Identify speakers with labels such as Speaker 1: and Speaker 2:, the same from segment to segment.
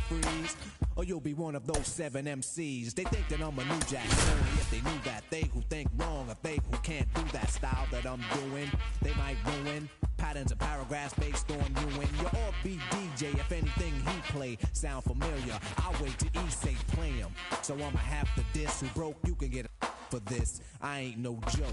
Speaker 1: freeze. Or you'll be one of those 7 MCs. They think that I'm a new jack, only if they knew that. They who think wrong, or they who can't do that style that I'm doing, they might ruin patterns and paragraphs based on you and your off-beat DJ. If anything he play sound familiar, I'll wait till he say play him. So I'ma have to diss who broke. You can get a for this. I ain't no joke.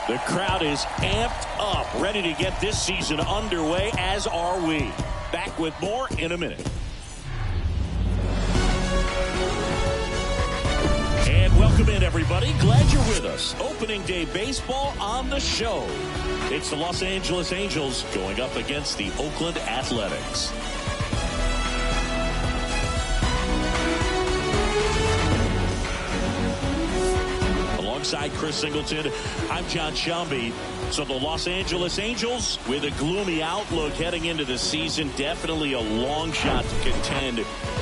Speaker 2: The crowd is amped up, ready to get this season underway, as are we. Back with more in a minute. And welcome in, everybody. Glad you're with us. Opening day baseball on the show. It's the Los Angeles Angels going up against the Oakland Athletics. Alongside Chris Singleton, I'm John Shelby. So the Los Angeles Angels, with a gloomy outlook heading into the season, definitely a long shot to contend.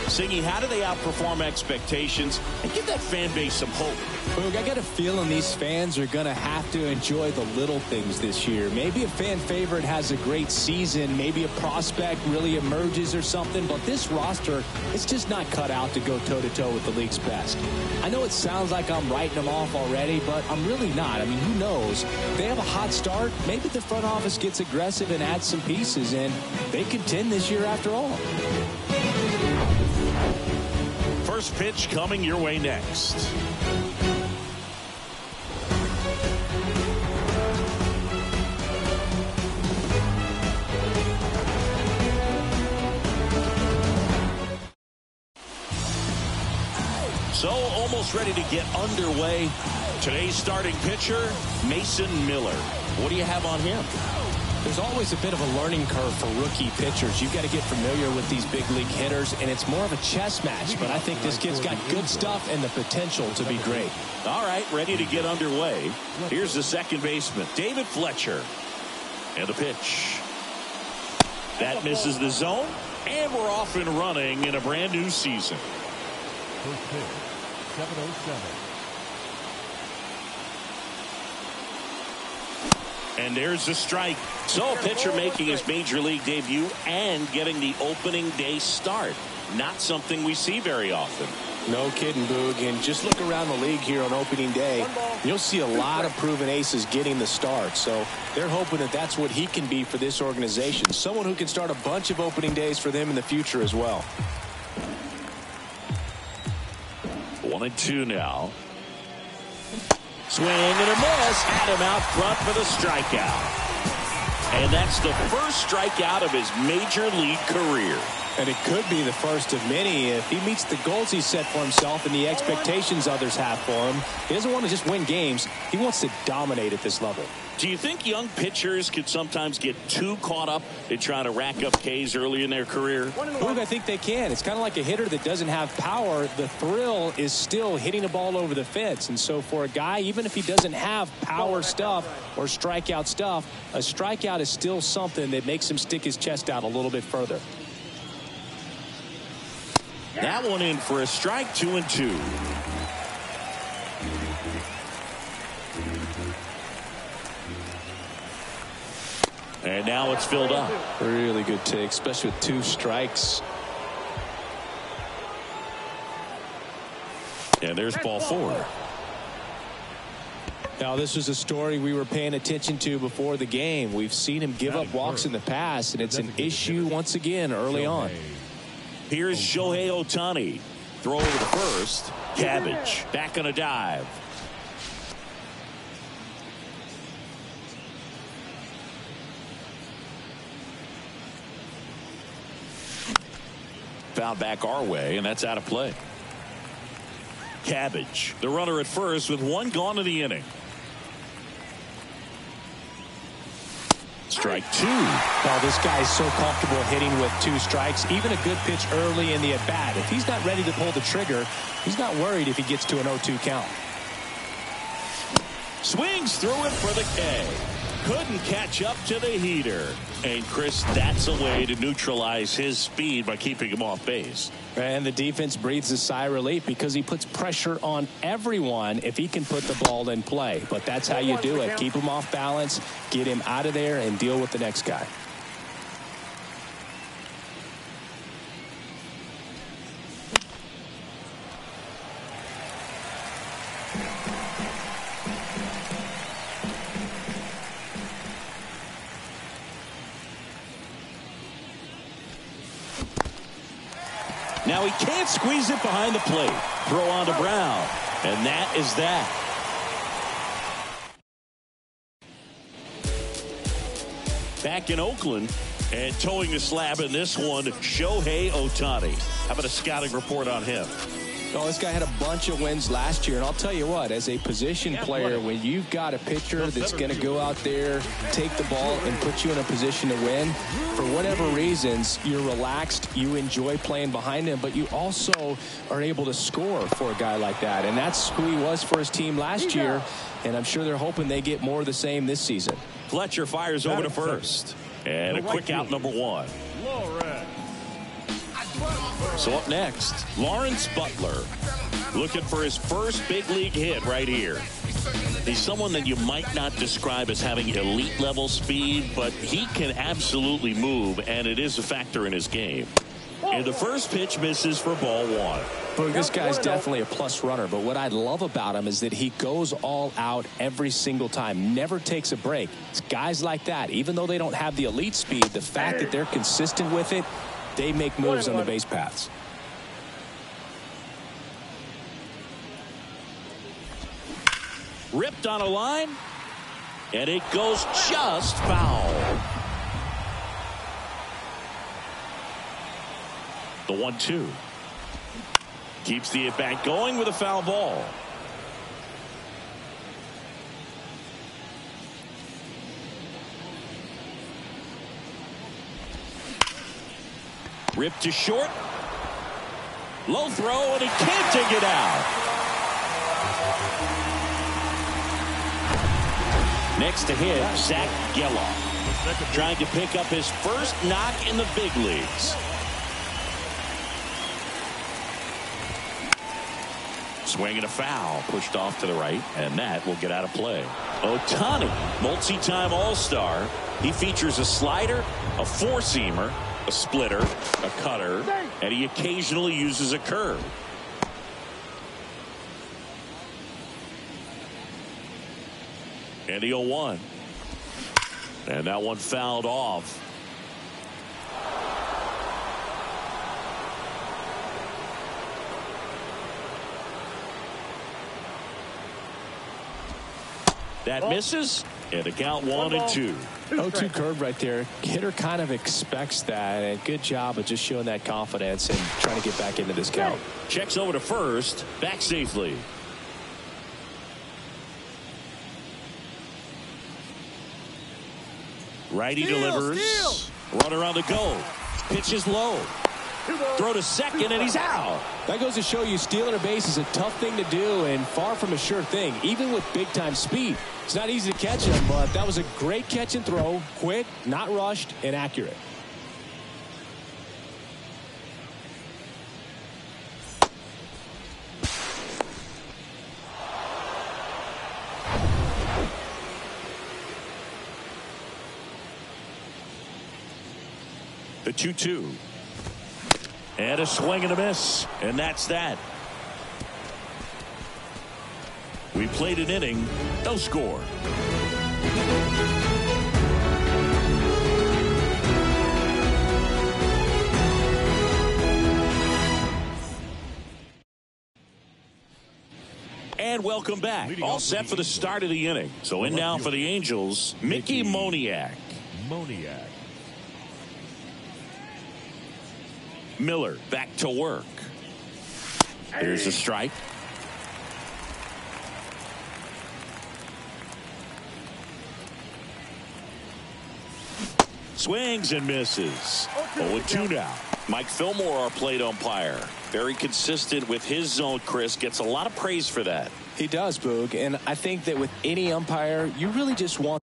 Speaker 2: Singy, how do they outperform expectations and give that fan base some hope?
Speaker 3: Boog, I got a feeling these fans are going to have to enjoy the little things this year. Maybe a fan favorite has a great season. Maybe a prospect really emerges or something. But this roster is just not cut out to go toe-to-toe with the league's best. I know it sounds like I'm writing them off already, but I'm really not. I mean, who knows? They have a hot start. Maybe the front office gets aggressive and adds some pieces, and they contend this year after all.
Speaker 2: First pitch coming your way next. So almost ready to get underway. Today's starting pitcher, Mason Miller. What do you have on him?
Speaker 3: There's always a bit of a learning curve for rookie pitchers. You've got to get familiar with these big league hitters, and it's more of a chess match. But I think this kid's got good stuff and the potential to be great.
Speaker 2: All right, ready to get underway. Here's the second baseman, David Fletcher. And the pitch. That misses the zone, and we're off and running in a brand new season.
Speaker 4: First pitch, 7:07.
Speaker 2: And there's the strike. So a pitcher making his major league debut and getting the opening day start. Not something we see very often.
Speaker 3: No kidding, Boog. And just look around the league here on opening day. You'll see a lot of proven aces getting the start. So they're hoping that that's what he can be for this organization. Someone who can start a bunch of opening days for them in the future as well.
Speaker 2: 1-2 now. Swing and a miss. Had him out front for the strikeout. And that's the first strikeout of his major league career.
Speaker 3: And it could be the first of many if he meets the goals he set for himself and the expectations others have for him. He doesn't want to just win games. He wants to dominate at this level.
Speaker 2: Do you think young pitchers could sometimes get too caught up in trying to rack up Ks early in their career?
Speaker 3: Boog, I think they can. It's kind of like a hitter that doesn't have power. The thrill is still hitting the ball over the fence. And so for a guy, even if he doesn't have power stuff or strikeout stuff, a strikeout is still something that makes him stick his chest out a little bit further.
Speaker 2: That one in for a strike, 2-2. And now it's filled up.
Speaker 3: Really good take, especially with 2 strikes.
Speaker 2: And there's ball 4.
Speaker 3: Now, this was a story we were paying attention to before the game. We've seen him give up walks in the past, and it's an issue once again early on.
Speaker 2: Here's Shohei Ohtani. Throw over the first. Cabbage back on a dive. Foul back our way, and that's out of play. Cabbage, the runner at first with 1 gone in the inning. strike two.
Speaker 3: Well, this guy's so comfortable hitting with 2 strikes. Even a good pitch early in the at-bat. If he's not ready to pull the trigger, he's not worried if he gets to an 0-2 count.
Speaker 2: Swings through it for the K. Couldn't catch up to the heater. And, Chris, that's a way to neutralize his speed by keeping him off base.
Speaker 3: And the defense breathes a sigh of relief because he puts pressure on everyone if he can put the ball in play. But that's how you do it. Keep him off balance, get him out of there, and deal with the next guy.
Speaker 2: Now he can't squeeze it behind the plate. Throw on to Brown. And that is that. Back in Oakland and towing the slab in this one, Shohei Ohtani. How about a scouting report on him?
Speaker 3: Oh, this guy had a bunch of wins last year, and I'll tell you what, as a position player, when you've got a pitcher that's going to go out there, take the ball, and put you in a position to win, for whatever reasons, you're relaxed, you enjoy playing behind him, but you also are able to score for a guy like that, and that's who he was for his team last year, and I'm sure they're hoping they get more of the same this season.
Speaker 2: Fletcher fires over to first, and a quick out number 1. So up next, Lawrence Butler, looking for his first big league hit right here. He's someone that you might not describe as having elite level speed, but he can absolutely move, and it is a factor in his game. And the first pitch misses for ball 1.
Speaker 3: Well, this guy's definitely a plus runner, but what I love about him is that he goes all out every single time, never takes a break. It's guys like that, even though they don't have the elite speed, the fact that they're consistent with it, they make moves on the base paths.
Speaker 2: Ripped on a line, and it goes just foul. The 1-2. Keeps the at-bat going with a foul ball. Ripped to short. Low throw, and he can't dig it out. Next to hit, Zach Geloff, trying to pick up his first knock in the big leagues. Swing and a foul, pushed off to the right, and that will get out of play. Ohtani, multi-time All-Star. He features a slider, a four-seamer, a splitter, a cutter, and he occasionally uses a curve. And the 0-1. And that one fouled off. That misses, and the count 1-2.
Speaker 3: 0-2 curve right there. Hitter kind of expects that, and good job of just showing that confidence and trying to get back into this count.
Speaker 2: Checks over to first, back safely. Righty delivers. Runner on the go. Pitch is low. Throw to second, and he's out.
Speaker 3: That goes to show you stealing a base is a tough thing to do and far from a sure thing, even with big-time speed. It's not easy to catch him, but that was a great catch and throw. Quick, not rushed, and accurate.
Speaker 2: The 2-2. And a swing and a miss. And that's that. We played an inning. No score. And welcome back. All set for the start of the inning. So in now for the Angels, Mickey Moniak. Miller back to work. Here's a strike. Swings and misses. 0-2 now. Mike Fillmore, our plate umpire. Very consistent with his zone, Chris. Gets a lot of praise for that.
Speaker 3: He does, Boog. And I think that with any umpire, you really just want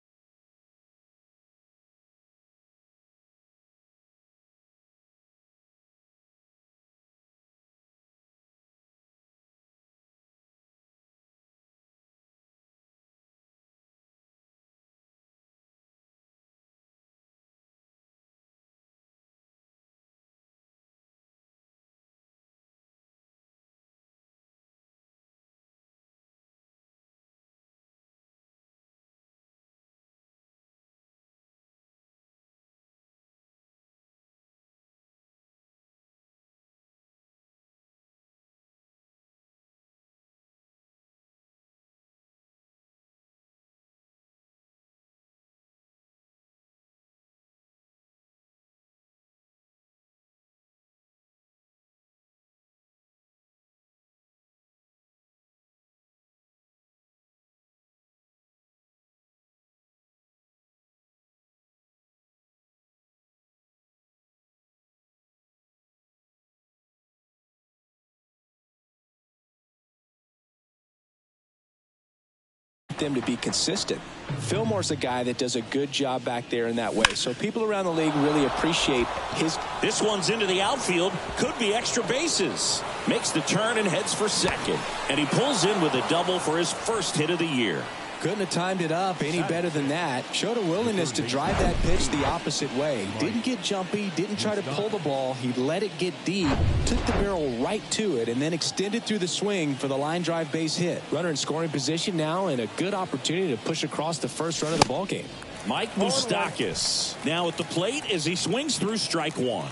Speaker 3: them to be consistent. Fillmore's a guy that does a good job back there in that way. So people around the league really appreciate his.
Speaker 2: This one's into the outfield. Could be extra bases. Makes the turn and heads for second. And he pulls in with a double for his first hit of the year.
Speaker 3: Couldn't have timed it up any better than that. Showed a willingness to drive that pitch the opposite way. Didn't get jumpy, didn't try to pull the ball. He let it get deep, took the barrel right to it, and then extended through the swing for the line drive base hit. Runner in scoring position now, and a good opportunity to push across the first run of the ball game.
Speaker 2: Mike Moustakas now at the plate as he swings through strike one.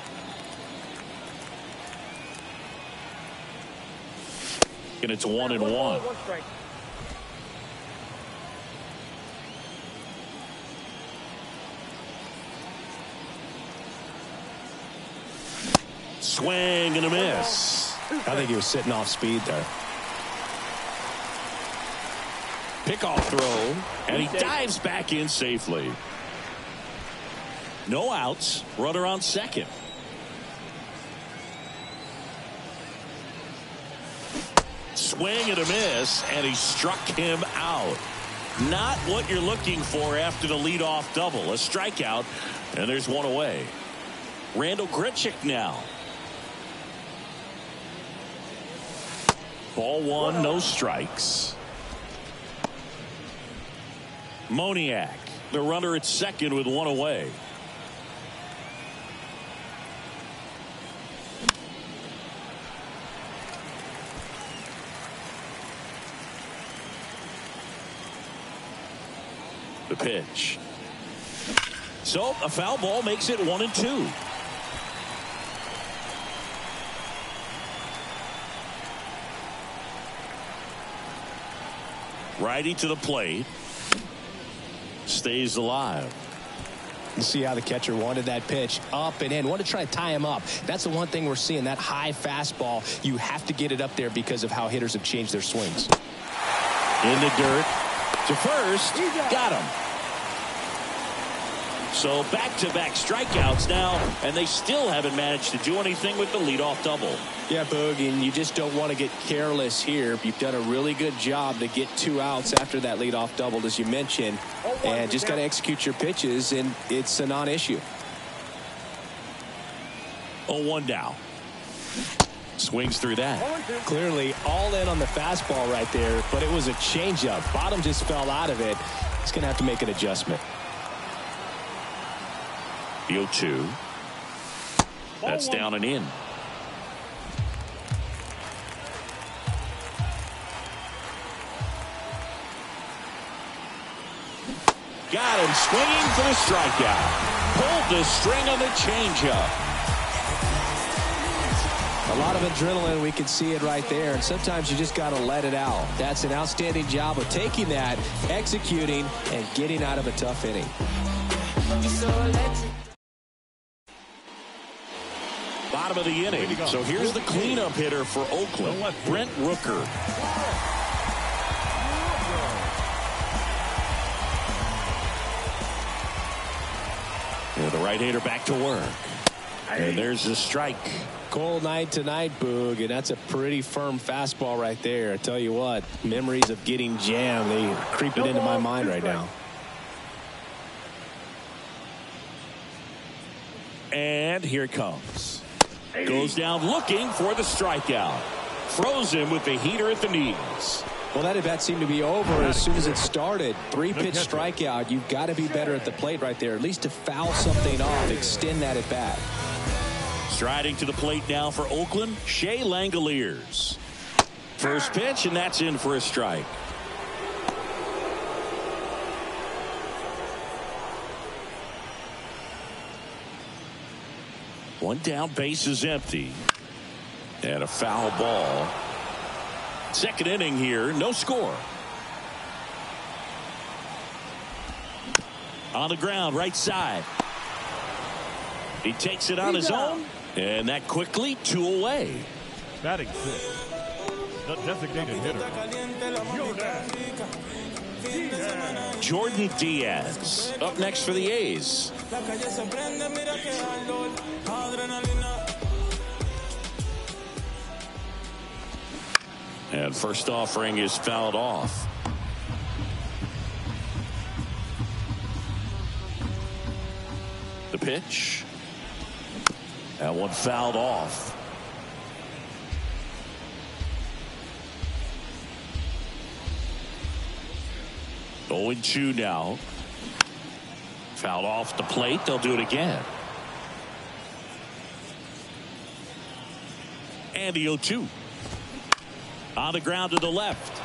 Speaker 2: And it's 1-1. Swing and a miss.
Speaker 3: I think he was sitting off speed there.
Speaker 2: Pickoff throw, and he dives back in safely. No outs. Runner on second. Swing and a miss, and he struck him out. Not what you're looking for after the leadoff double. A strikeout, and there's one away. Randall Grichuk now. Ball one, no strikes. Moniak, the runner at second with one away. The pitch. So a foul ball makes it 1-2. Righty to the plate. Stays alive.
Speaker 3: You see how the catcher wanted that pitch up and in. Wanted to try to tie him up. That's the one thing we're seeing. That high fastball. You have to get it up there because of how hitters have changed their swings.
Speaker 2: In the dirt. To first. Got him. So back-to-back strikeouts now, and they still haven't managed to do anything with the leadoff double.
Speaker 3: Yeah, Boog, and you just don't want to get careless here. You've done a really good job to get 2 outs after that leadoff double, as you mentioned, and just got to execute your pitches, and it's a non-issue.
Speaker 2: 0-1 now. Swings through that.
Speaker 3: Clearly all in on the fastball right there, but it was a changeup. Bottom just fell out of it. He's going to have to make an adjustment.
Speaker 2: The 0-2. That's down and in. Got him swinging for the strikeout. Pulled the string on the changeup.
Speaker 3: A lot of adrenaline, we can see it right there, and sometimes you just got to let it out. That's an outstanding job of taking that, executing, and getting out of a tough inning.
Speaker 2: Bottom of the inning. So here's the cleanup hitter for Oakland, Brent Rooker. Yeah, the right-hander back to work. And there's a strike.
Speaker 3: Cold night tonight, Boog, and that's a pretty firm fastball right there. I tell you what, memories of getting jammed, they are creeping into my mind right now.
Speaker 2: And here it comes. Goes down looking for the strikeout. Froze him with the heater at the knees.
Speaker 3: Well, that at bat seemed to be over as soon as it started. 3-pitch strikeout. You've got to be better at the plate right there, at least to foul something off, extend that at bat.
Speaker 2: Striding to the plate now for Oakland, Shea Langoliers. First pitch, and that's in for a strike. One down, base is empty. And a foul ball. Second inning here, no score. On the ground, right side. He takes it on his own, and that quickly 2 away.
Speaker 4: Batting 6, the designated hitter,
Speaker 2: Jordan Diaz up next for the A's. And first offering is fouled off. The pitch. That one fouled off. Oh, 0-2 now. Fouled off the plate. They'll do it again. And the 0-2. On the ground to the left.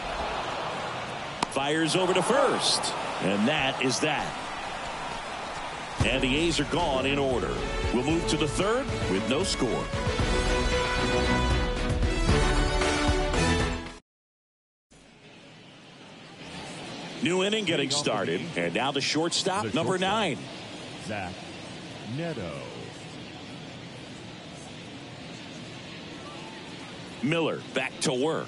Speaker 2: Fires over to first. And that is that. And the A's are gone in order. We'll move to the third with no score. New inning getting started. And now the shortstop, number 9.
Speaker 4: Zach Neto.
Speaker 2: Miller back to work.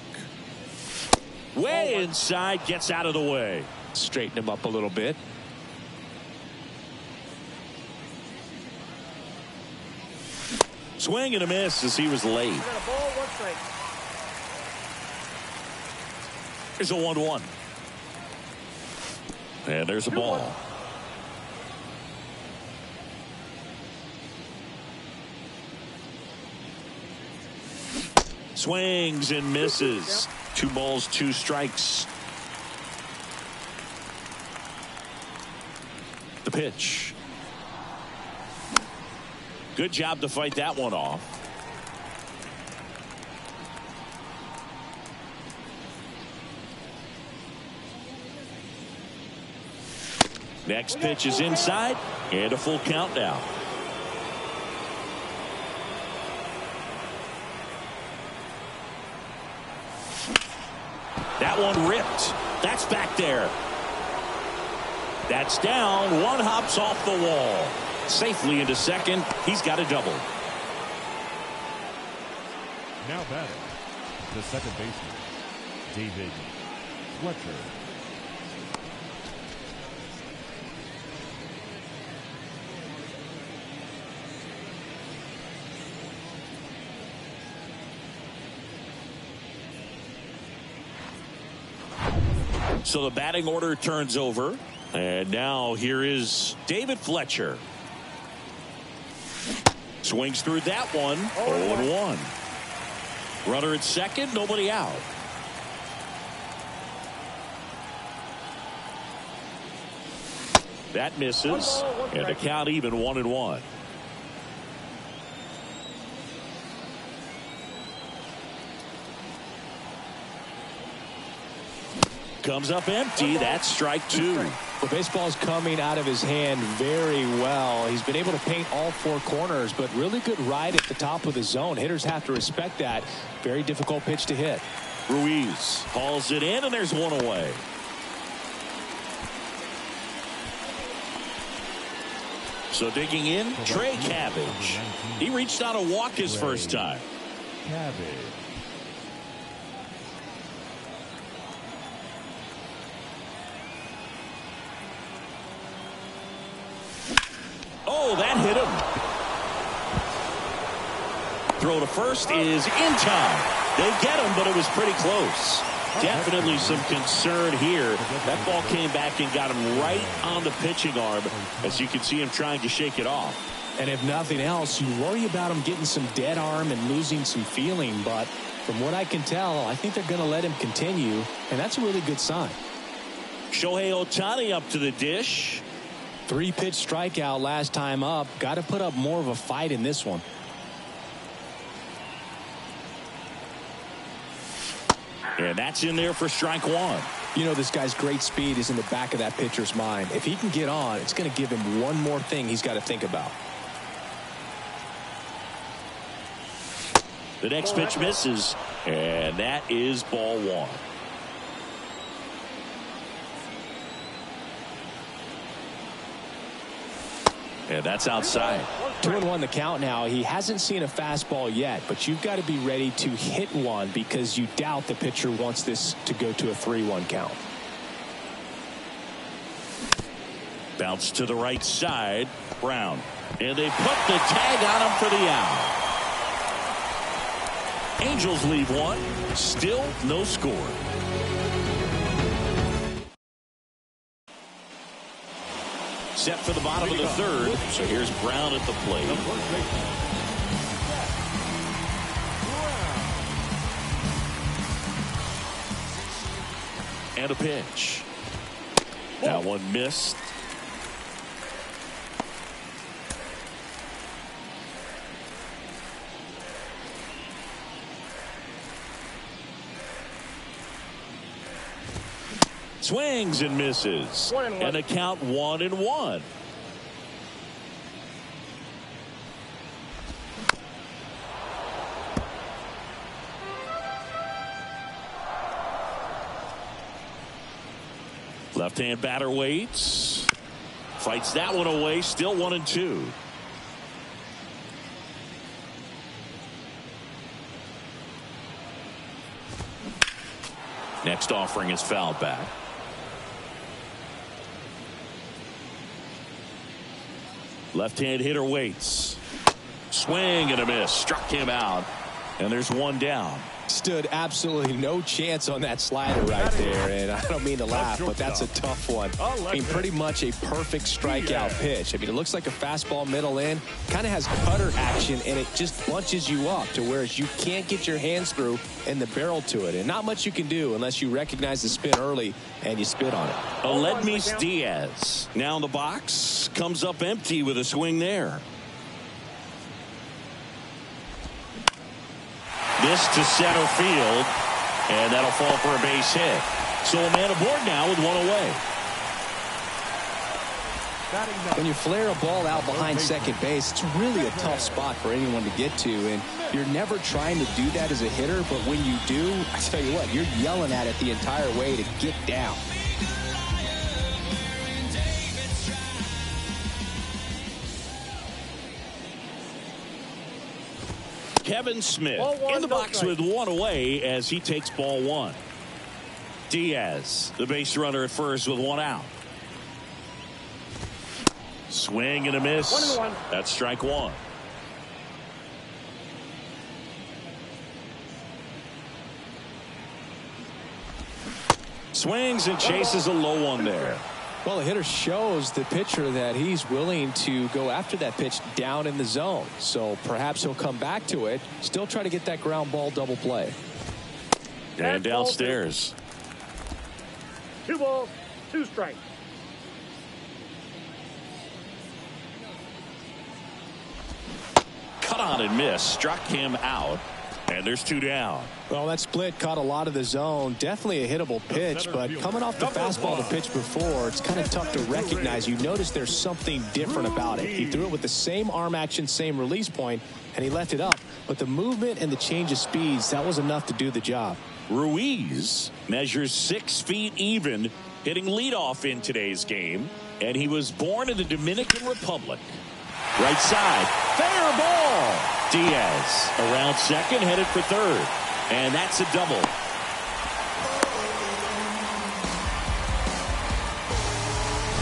Speaker 2: Way inside, gets out of the way.
Speaker 3: Straighten him up a little bit.
Speaker 2: Swing and a miss as he was late. Here's a 1-1. And there's a ball. Swings and misses. 2 balls, 2 strikes. The pitch. Good job to fight that one off. Next pitch is inside, and a full count now. That one ripped. That's back there. That's down. One hops off the wall. Safely into second. He's got a double.
Speaker 4: Now batting, the second baseman, David Fletcher.
Speaker 2: So the batting order turns over. And now here is David Fletcher. Swings through that one. 0-1. Runner at second, nobody out. That misses. And the count even 1-1. Comes up empty. That's strike 2.
Speaker 3: The baseball's coming out of his hand very well. He's been able to paint all 4 corners, but really good ride at the top of the zone. Hitters have to respect that. Very difficult pitch to hit.
Speaker 2: Ruiz hauls it in, and there's one away. So digging in, Trey Cabbage. He reached on a walk his first time.
Speaker 4: Cabbage.
Speaker 2: Oh, that hit him. Throw to first is in time. They get him, but it was pretty close. Definitely some concern here. That ball came back and got him right on the pitching arm, as you can see him trying to shake it off.
Speaker 3: And if nothing else, you worry about him getting some dead arm and losing some feeling. But from what I can tell, I think they're going to let him continue, and that's a really good sign.
Speaker 2: Shohei Ohtani up to the dish.
Speaker 3: 3-pitch strikeout last time up. Got to put up more of a fight in this one.
Speaker 2: And that's in there for strike one.
Speaker 3: You know, this guy's great speed is in the back of that pitcher's mind. If he can get on, it's going to give him one more thing he's got to think about.
Speaker 2: The next pitch misses, and that is ball one. And that's outside.
Speaker 3: 2-1 the count now. He hasn't seen a fastball yet, but you've got to be ready to hit one because you doubt the pitcher wants this to go to a 3-1 count.
Speaker 2: Bounce to the right side. Brown. And they put the tag on him for the out. Angels leave one. Still no score. Set for the bottom of the third. So here's Brown at the plate. And a pitch. That one missed. Swings and misses. And a count 1-1. Left-hand batter waits. Fights that one away. Still 1-2. Next offering is fouled back. Left-hand hitter waits. Swing and a miss. Struck him out. And there's one down.
Speaker 3: Stood absolutely no chance on that slider right there. And I don't mean to laugh, but that's a tough one. I mean, pretty much a perfect strikeout pitch. I mean, it looks like a fastball middle in. Kind of has cutter action, and it just bunches you up to where you can't get your hands through and the barrel to it. And not much you can do unless you recognize the spin early and you spit on it.
Speaker 2: Aledmys Diaz now in the box. Comes up empty with a swing there. This to center field, and that'll fall for a base hit. So a man aboard now with one away.
Speaker 3: When you flare a ball out behind second base, it's really a tough spot for anyone to get to, and you're never trying to do that as a hitter, but when you do, I tell you what, you're yelling at it the entire way to get down.
Speaker 2: Kevin Smith in the box with one away as he takes ball one. Diaz, the base runner at first with one out. Swing and a miss. That's strike one. Swings and chases a low one there.
Speaker 3: Well, the hitter shows the pitcher that he's willing to go after that pitch down in the zone. So perhaps he'll come back to it. Still try to get that ground ball double play.
Speaker 2: And downstairs.
Speaker 5: 2 balls, 2 strikes.
Speaker 2: Cut on and miss. Struck him out. And there's 2 down.
Speaker 3: Well, that split caught a lot of the zone. Definitely a hittable pitch, but coming off the fastball the pitch before, it's kind of tough to recognize. You notice there's something different about it. He threw it with the same arm action, same release point, and he left it up. But the movement and the change of speeds, that was enough to do the job.
Speaker 2: Ruiz measures 6 feet even, hitting leadoff in today's game. And he was born in the Dominican Republic. Right side. Fair ball. Diaz around second, headed for third. And that's a double.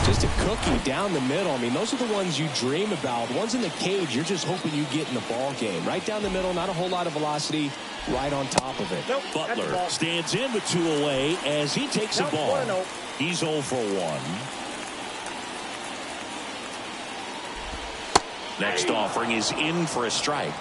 Speaker 3: Just a cookie down the middle. I mean, those are the ones you dream about. Ones in the cage, you're just hoping you get in the ball game. Right down the middle, not a whole lot of velocity, right on top of it.
Speaker 5: Nope,
Speaker 2: Butler stands in with 2 away as he takes the ball.
Speaker 5: 1-0.
Speaker 2: He's 0 for 1. Next offering is in for a strike.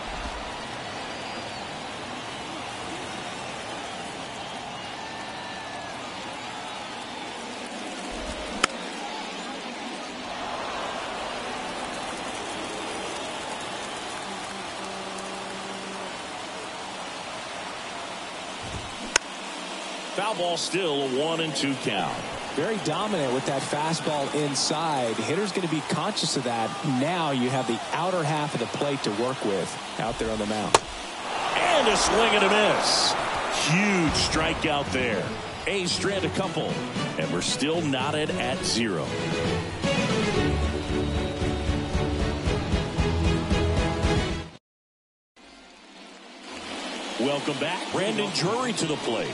Speaker 2: Foul ball, still a 1-2 count.
Speaker 3: Very dominant with that fastball inside. The hitter's going to be conscious of that. Now you have the outer half of the plate to work with out there on the mound.
Speaker 2: And a swing and a miss. Huge strikeout there. A's strand a couple, and we're still knotted at 0. Welcome back. Brandon Drury to the plate.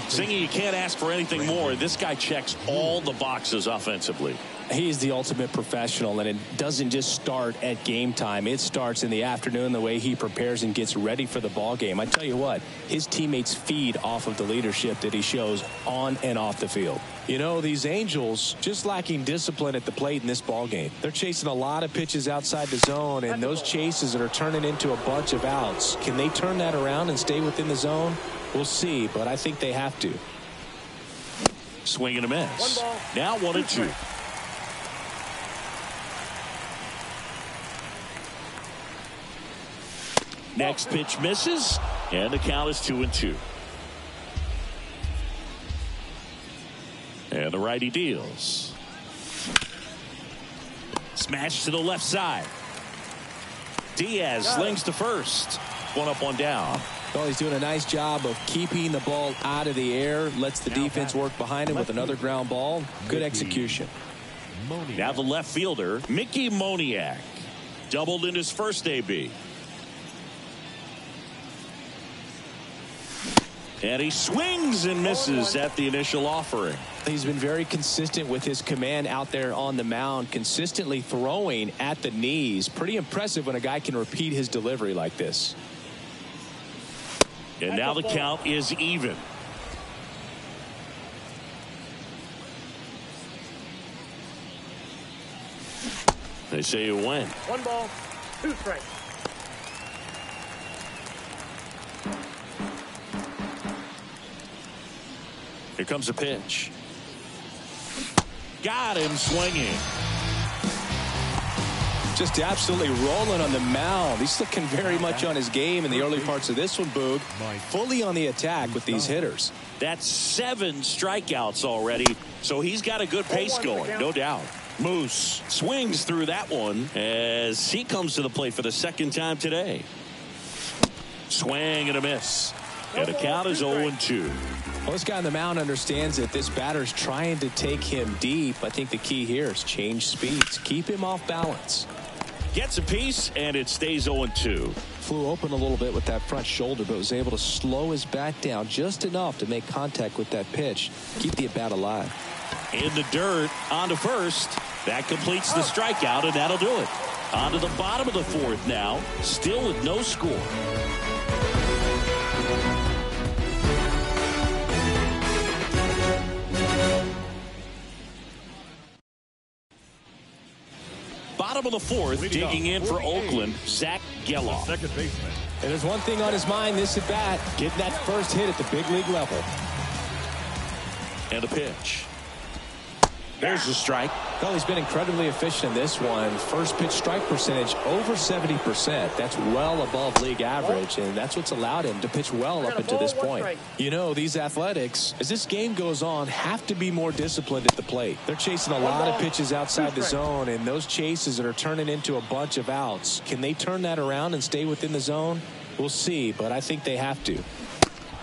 Speaker 2: Singing, you can't ask for anything more. This guy checks all the boxes offensively.
Speaker 3: He is the ultimate professional, and it doesn't just start at game time. It starts in the afternoon, the way he prepares and gets ready for the ball game. I tell you what, his teammates feed off of the leadership that he shows on and off the field. You know, these Angels just lacking discipline at the plate in this ball game. They're chasing a lot of pitches outside the zone, and those chases that are turning into a bunch of outs. Can they turn that around and stay within the zone? We'll see, but I think they have to.
Speaker 2: Swing and a miss.
Speaker 5: 1 ball.
Speaker 2: Now 1-2. Next pitch misses, and the count is 2-2. And the righty deals. Smash to the left side. Diaz slings to first. 1 up, 1 down.
Speaker 3: Well, he's doing a nice job of keeping the ball out of the air. Lets the defense work behind him with another ground ball. Good execution.
Speaker 2: Now the left fielder, Mickey Moniak. Doubled in his first AB. And he swings and misses at the initial offering.
Speaker 3: He's been very consistent with his command out there on the mound, consistently throwing at the knees. Pretty impressive when a guy can repeat his delivery like this.
Speaker 2: And now the count is even. They say you win.
Speaker 5: 1 ball, 2 strikes.
Speaker 2: Here comes a pitch. Got him swinging.
Speaker 3: Just absolutely rolling on the mound. He's looking very much on his game in the early parts of this one, Boog. Fully on the attack with these hitters.
Speaker 2: That's 7 strikeouts already, so he's got a good pace going, no doubt. Moose swings through that one as he comes to the plate for the 2nd time today. Swing and a miss. And the count is 0-2.
Speaker 3: Well, this guy on the mound understands that this batter's trying to take him deep. I think the key here is change speeds. Keep him off balance.
Speaker 2: Gets a piece, and it stays 0-2.
Speaker 3: Flew open a little bit with that front shoulder, but was able to slow his bat down just enough to make contact with that pitch. Keep the at-bat alive.
Speaker 2: In the dirt, on to first. That completes the strikeout, and that'll do it. On to the bottom of the 4th now, still with no score. Bottom of the 4th, digging in for Oakland, Zach Geloff.
Speaker 4: Second baseman.
Speaker 3: And there's one thing on his mind this at bat, getting that first hit at the big league level.
Speaker 2: And a pitch. There's the strike.
Speaker 3: Well, he's been incredibly efficient in this one. First pitch strike percentage over 70%. That's well above league average, and that's what's allowed him to pitch well up until this point. You know, these Athletics, as this game goes on, have to be more disciplined at the plate. They're chasing a lot of pitches outside the zone, and those chases that are turning into a bunch of outs. Can they turn that around and stay within the zone? We'll see, but I think they have to.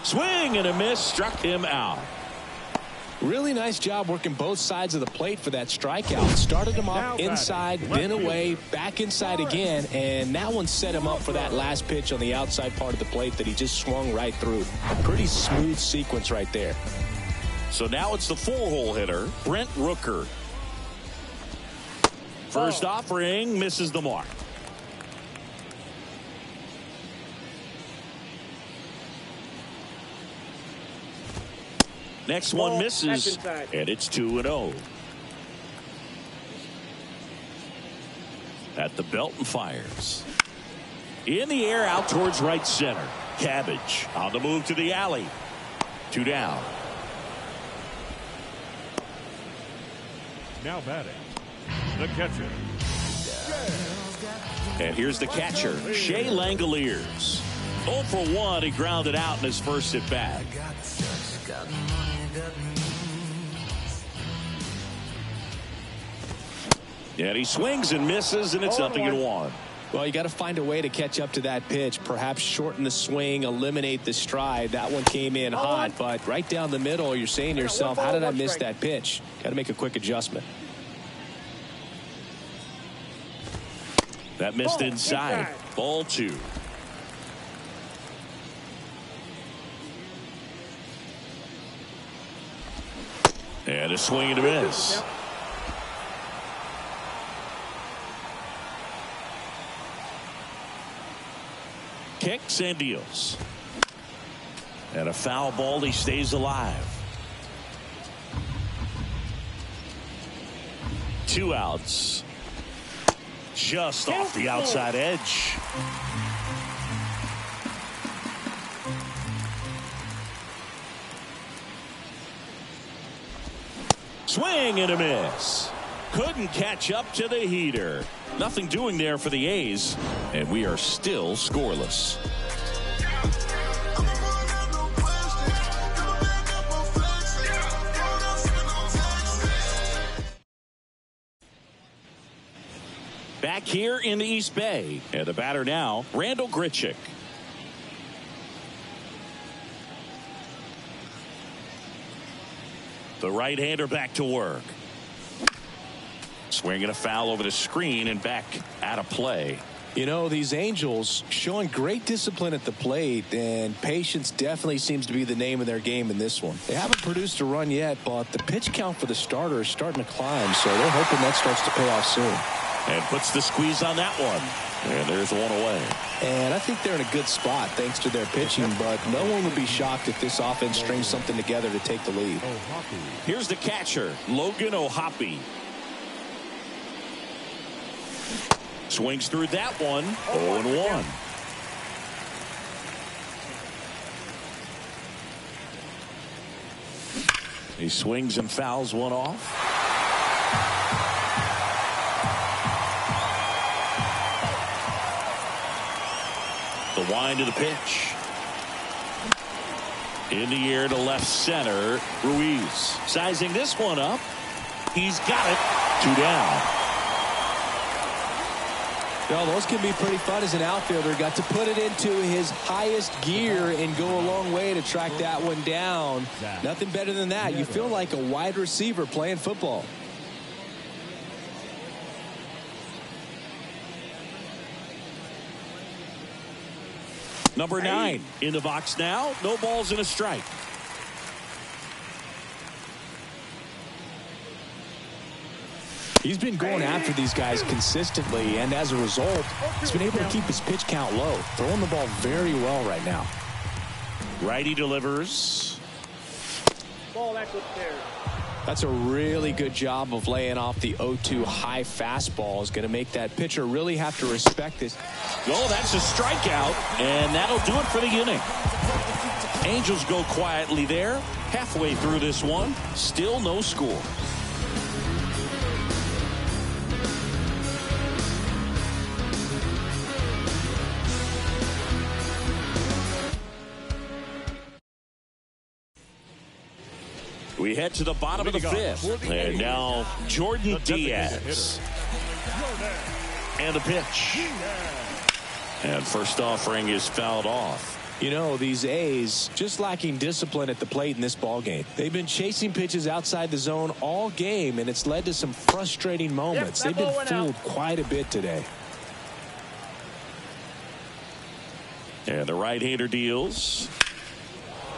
Speaker 2: Swing and a miss, struck him out.
Speaker 3: Really nice job working both sides of the plate for that strikeout. Started him off inside, then away, back inside again, and that one set him up for that last pitch on the outside part of the plate that he just swung right through. A pretty smooth sequence right there.
Speaker 2: So now it's the 4-hole hitter, Brent Rooker. First offering misses the mark. Next one misses, and it's 2-0. At the belt and fires. In the air out towards right center. Cabbage on the move to the alley. 2 down.
Speaker 4: Now batting, the catcher.
Speaker 2: And here's the catcher, Shea Langoliers. 0 for 1, he grounded out in his first at bat. And he swings and misses, and it's 0-1.
Speaker 3: Well, you got to find a way to catch up to that pitch. Perhaps shorten the swing, eliminate the stride. That one came in hot, but right down the middle, you're saying to yourself, how did I miss that pitch? Got to make a quick adjustment.
Speaker 2: That missed inside. Ball 2. And a swing and a miss. Kicks and deals. And a foul ball. He stays alive. 2 outs. Just off the outside edge. Swing and a miss. Couldn't catch up to the heater. Nothing doing there for the A's. And we are still scoreless. Back here in the East Bay. And the batter now, Randall Grichuk. The right-hander back to work. Swinging a foul over the screen and back out of play.
Speaker 3: You know, these Angels showing great discipline at the plate, and patience definitely seems to be the name of their game in this one. They haven't produced a run yet, but the pitch count for the starter is starting to climb, so they're hoping that starts to pay off soon.
Speaker 2: And puts the squeeze on that one. And there's one away.
Speaker 3: And I think they're in a good spot thanks to their pitching, but no one would be shocked if this offense strings something together to take the lead.
Speaker 2: Here's the catcher, Logan O'Hoppe. Swings through that one. 0-1. He swings and fouls one off. The wind of the pitch. In the air to left center. Ruiz sizing this one up. He's got it. 2 down.
Speaker 3: Well, those can be pretty fun as an outfielder. Got to put it into his highest gear and go a long way to track that one down. Nothing better than that. You feel like a wide receiver playing football.
Speaker 2: Number 9 in the box now. No balls and a strike.
Speaker 3: He's been going after these guys consistently, and as a result, he's been able to keep his pitch count low. Throwing the ball very well right now.
Speaker 2: Righty delivers.
Speaker 5: Ball that's upstairs.
Speaker 3: That's a really good job of laying off the 0-2 high fastball. Is going to make that pitcher really have to respect this.
Speaker 2: Oh, that's a strikeout, and that'll do it for the inning. Angels go quietly there. Halfway through this one, still no score. We head to the bottom of the 5th. And now Jordan Diaz. And the pitch. And first offering is fouled off.
Speaker 3: You know, these A's just lacking discipline at the plate in this ball game. They've been chasing pitches outside the zone all game, and it's led to some frustrating moments. They've been fooled quite a bit today.
Speaker 2: And the right-hander deals.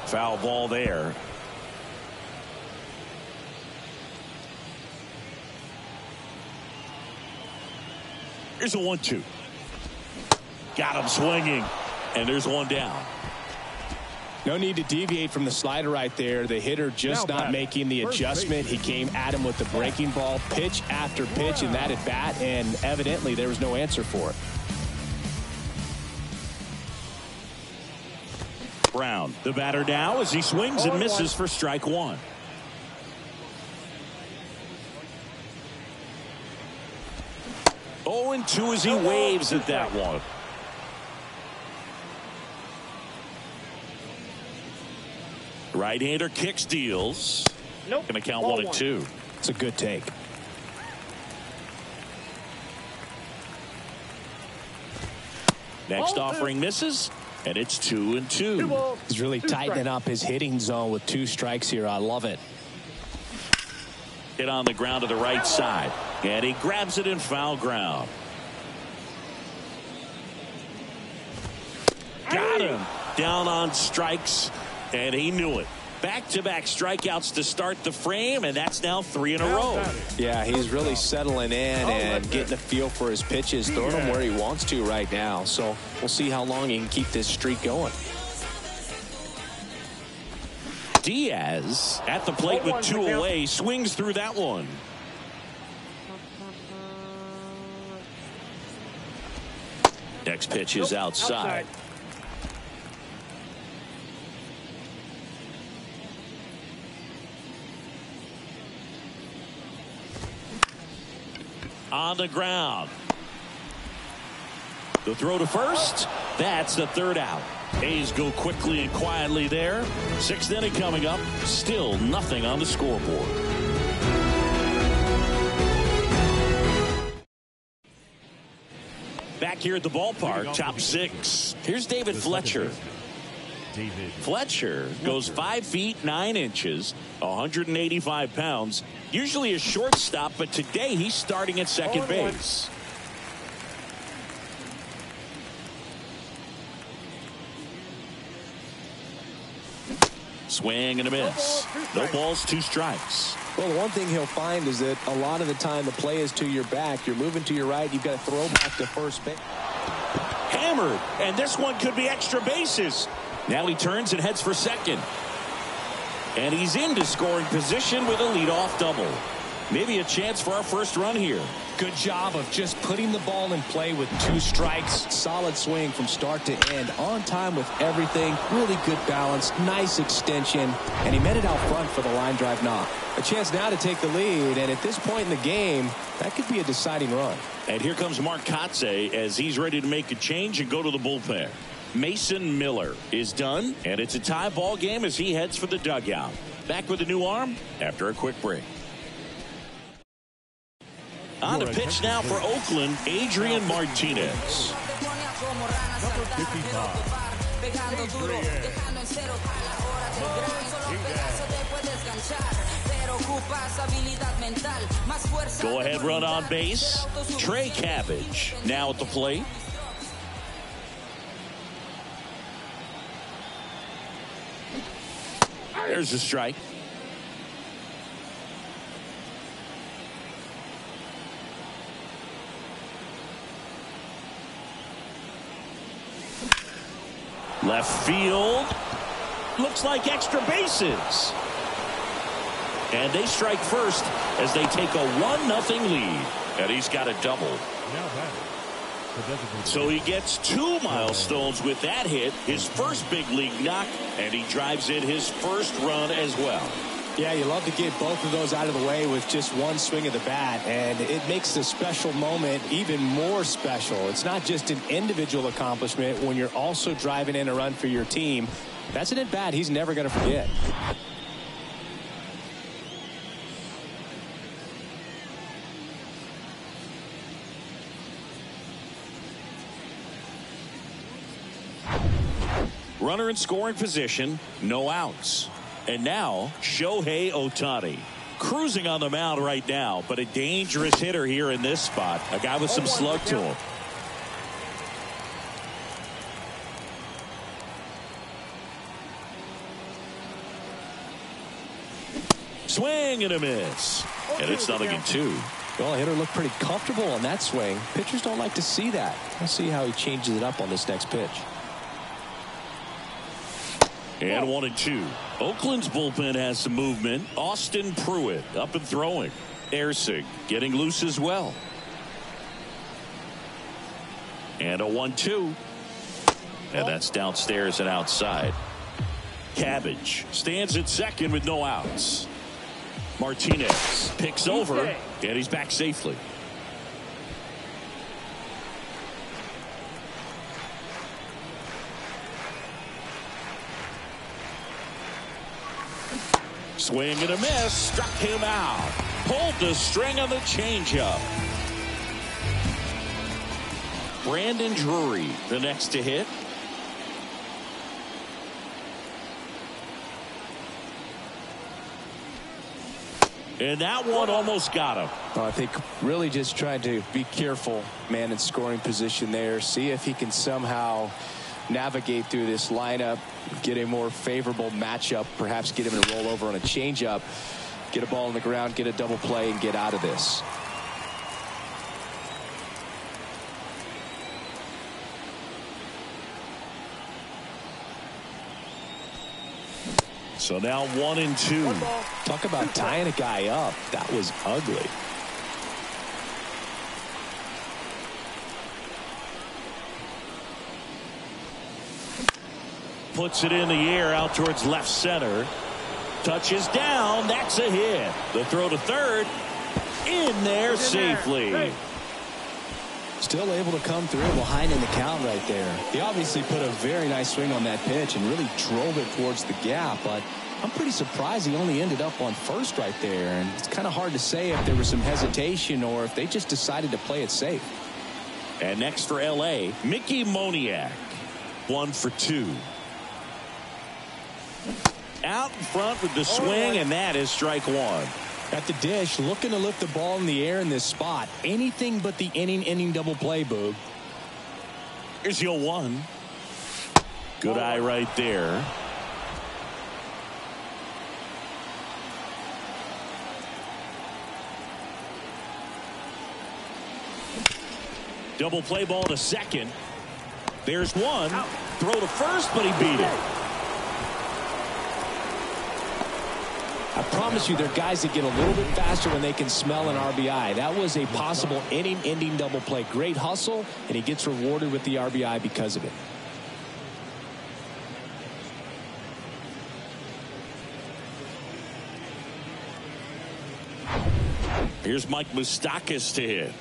Speaker 2: Foul ball there. Here's a 1-2. Got him swinging. And there's one down.
Speaker 3: No need to deviate from the slider right there. The hitter just not making the adjustment. He came at him with the breaking ball, pitch after pitch in that at bat, and evidently there was no answer for it.
Speaker 2: Brown, the batter now as he swings and misses for strike one. Oh, and 2 as he waves at that one. Right-hander kicks, deals.
Speaker 5: Nope.
Speaker 2: Going to count 1-2.
Speaker 3: It's a good take.
Speaker 2: Next offering misses, and it's 2-2.
Speaker 3: He's really tightening up his hitting zone with 2 strikes here. I love it.
Speaker 2: Hit on the ground to the right side, and he grabs it in foul ground. Got him. Down on strikes. And he knew it. Back-to-back strikeouts to start the frame, and that's now 3 in a row.
Speaker 3: Yeah, he's really settling in and getting a feel for his pitches, throwing them where he wants to right now. So we'll see how long he can keep this streak going.
Speaker 2: Diaz at the plate with 2 away, swings through that one. Next pitch is outside. On the ground. The throw to first. That's the 3rd out. A's go quickly and quietly there. 6th inning coming up. Still nothing on the scoreboard. Back here at the ballpark, top 6. Here's David Fletcher. Fletcher goes 5 feet 9 inches, 185 pounds. Usually a shortstop, but today he's starting at second base. Swing and a miss. No balls, 2 strikes.
Speaker 3: Well, the one thing he'll find is that a lot of the time the play is to your back. You're moving to your right. You've got to throw back to first base.
Speaker 2: Hammered, and this one could be extra bases. Now he turns and heads for second. And he's into scoring position with a leadoff double. Maybe a chance for our first run here.
Speaker 3: Good job of just putting the ball in play with 2 strikes. Solid swing from start to end. On time with everything. Really good balance. Nice extension. And he met it out front for the line drive knock. A chance now to take the lead. And at this point in the game, that could be a deciding run.
Speaker 2: And here comes Mark Kotze as he's ready to make a change and go to the bullpen. Mason Miller is done, and it's a tie ball game as he heads for the dugout. Back with a new arm after a quick break. On the pitch now for Oakland, Adrian Martinez.
Speaker 4: Number 55.
Speaker 2: Go ahead run on base. Trey Cabbage now at the plate. There's a strike. Left field. Looks like extra bases. And they strike first as they take a 1-0 lead. And he's got a double. So he gets 2 milestones with that hit, his first big league knock, and he drives in his first run as well.
Speaker 3: Yeah, you love to get both of those out of the way with just 1 swing of the bat, and it makes the special moment even more special. It's not just an individual accomplishment when you're also driving in a run for your team. That's an at-bat he's never going to forget.
Speaker 2: Runner in scoring position, no outs. And now, Shohei Ohtani. Cruising on the mound right now, but a dangerous hitter here in this spot. A guy with some slug to him. Swing and a miss. And it's 0-2.
Speaker 3: Well, the hitter looked pretty comfortable on that swing. Pitchers don't like to see that. We'll see how he changes it up on this next pitch.
Speaker 2: And 1-2. Oakland's bullpen has some movement. Austin Pruitt up and throwing. Ersig getting loose as well. And a 1-2. And that's downstairs and outside. Cabbage stands at second with no outs. Martinez picks over, and he's back safely. Swing and a miss, struck him out. Pulled the string on the changeup. Brandon Drury, the next to hit. And that one almost got him.
Speaker 3: Well, I think really just trying to be careful, man, in scoring position there. See if he can somehow navigate through this lineup, get a more favorable matchup, perhaps get him to roll over on a changeup, get a ball on the ground, get a double play, and get out of this.
Speaker 2: So now 1-2.
Speaker 3: Talk about tying a guy up. That was ugly.
Speaker 2: Puts it in the air out towards left center. Touches down. That's a hit. The throw to third. In there safely.
Speaker 3: Still able to come through behind in the count right there. He obviously put a very nice swing on that pitch and really drove it towards the gap, but I'm pretty surprised he only ended up on first right there, and it's kind of hard to say if there was some hesitation or if they just decided to play it safe.
Speaker 2: And next for LA, Mickey Moniak. 1 for 2. Out in front with the swing, and that is strike one.
Speaker 3: At the dish, looking to lift the ball in the air in this spot. Anything but the inning double play, Boog.
Speaker 2: Here's your 1. Good eye right there. Double play ball to second. There's 1. Throw to first, but he beat it.
Speaker 3: I promise you, there are guys that get a little bit faster when they can smell an RBI. That was a possible inning-ending double play. Great hustle, and he gets rewarded with the RBI because of it.
Speaker 2: Here's Mike Moustakas to hit.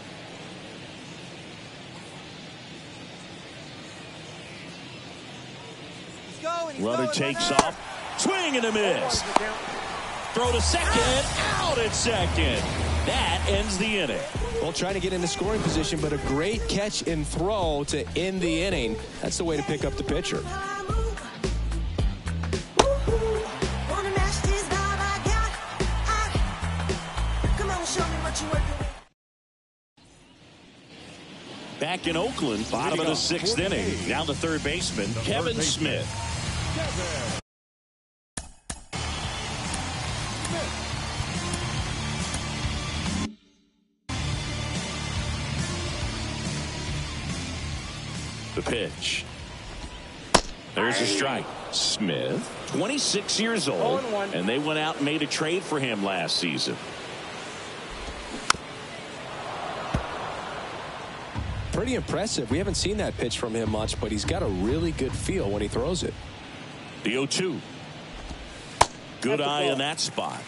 Speaker 2: Runner takes off. Swing and a miss. Throw to second. Out at second. That ends the inning.
Speaker 3: Well, trying to get into scoring position, but a great catch and throw to end the inning. That's the way to pick up the pitcher.
Speaker 2: Back in Oakland, bottom of the 6th inning. Down to third baseman, Kevin Smith. The pitch. There's a strike. Smith, 26 years old, and they went out and made a trade for him last season.
Speaker 3: Pretty impressive. We haven't seen that pitch from him much, but he's got a really good feel when he throws it.
Speaker 2: The 0-2. Good eye in that spot.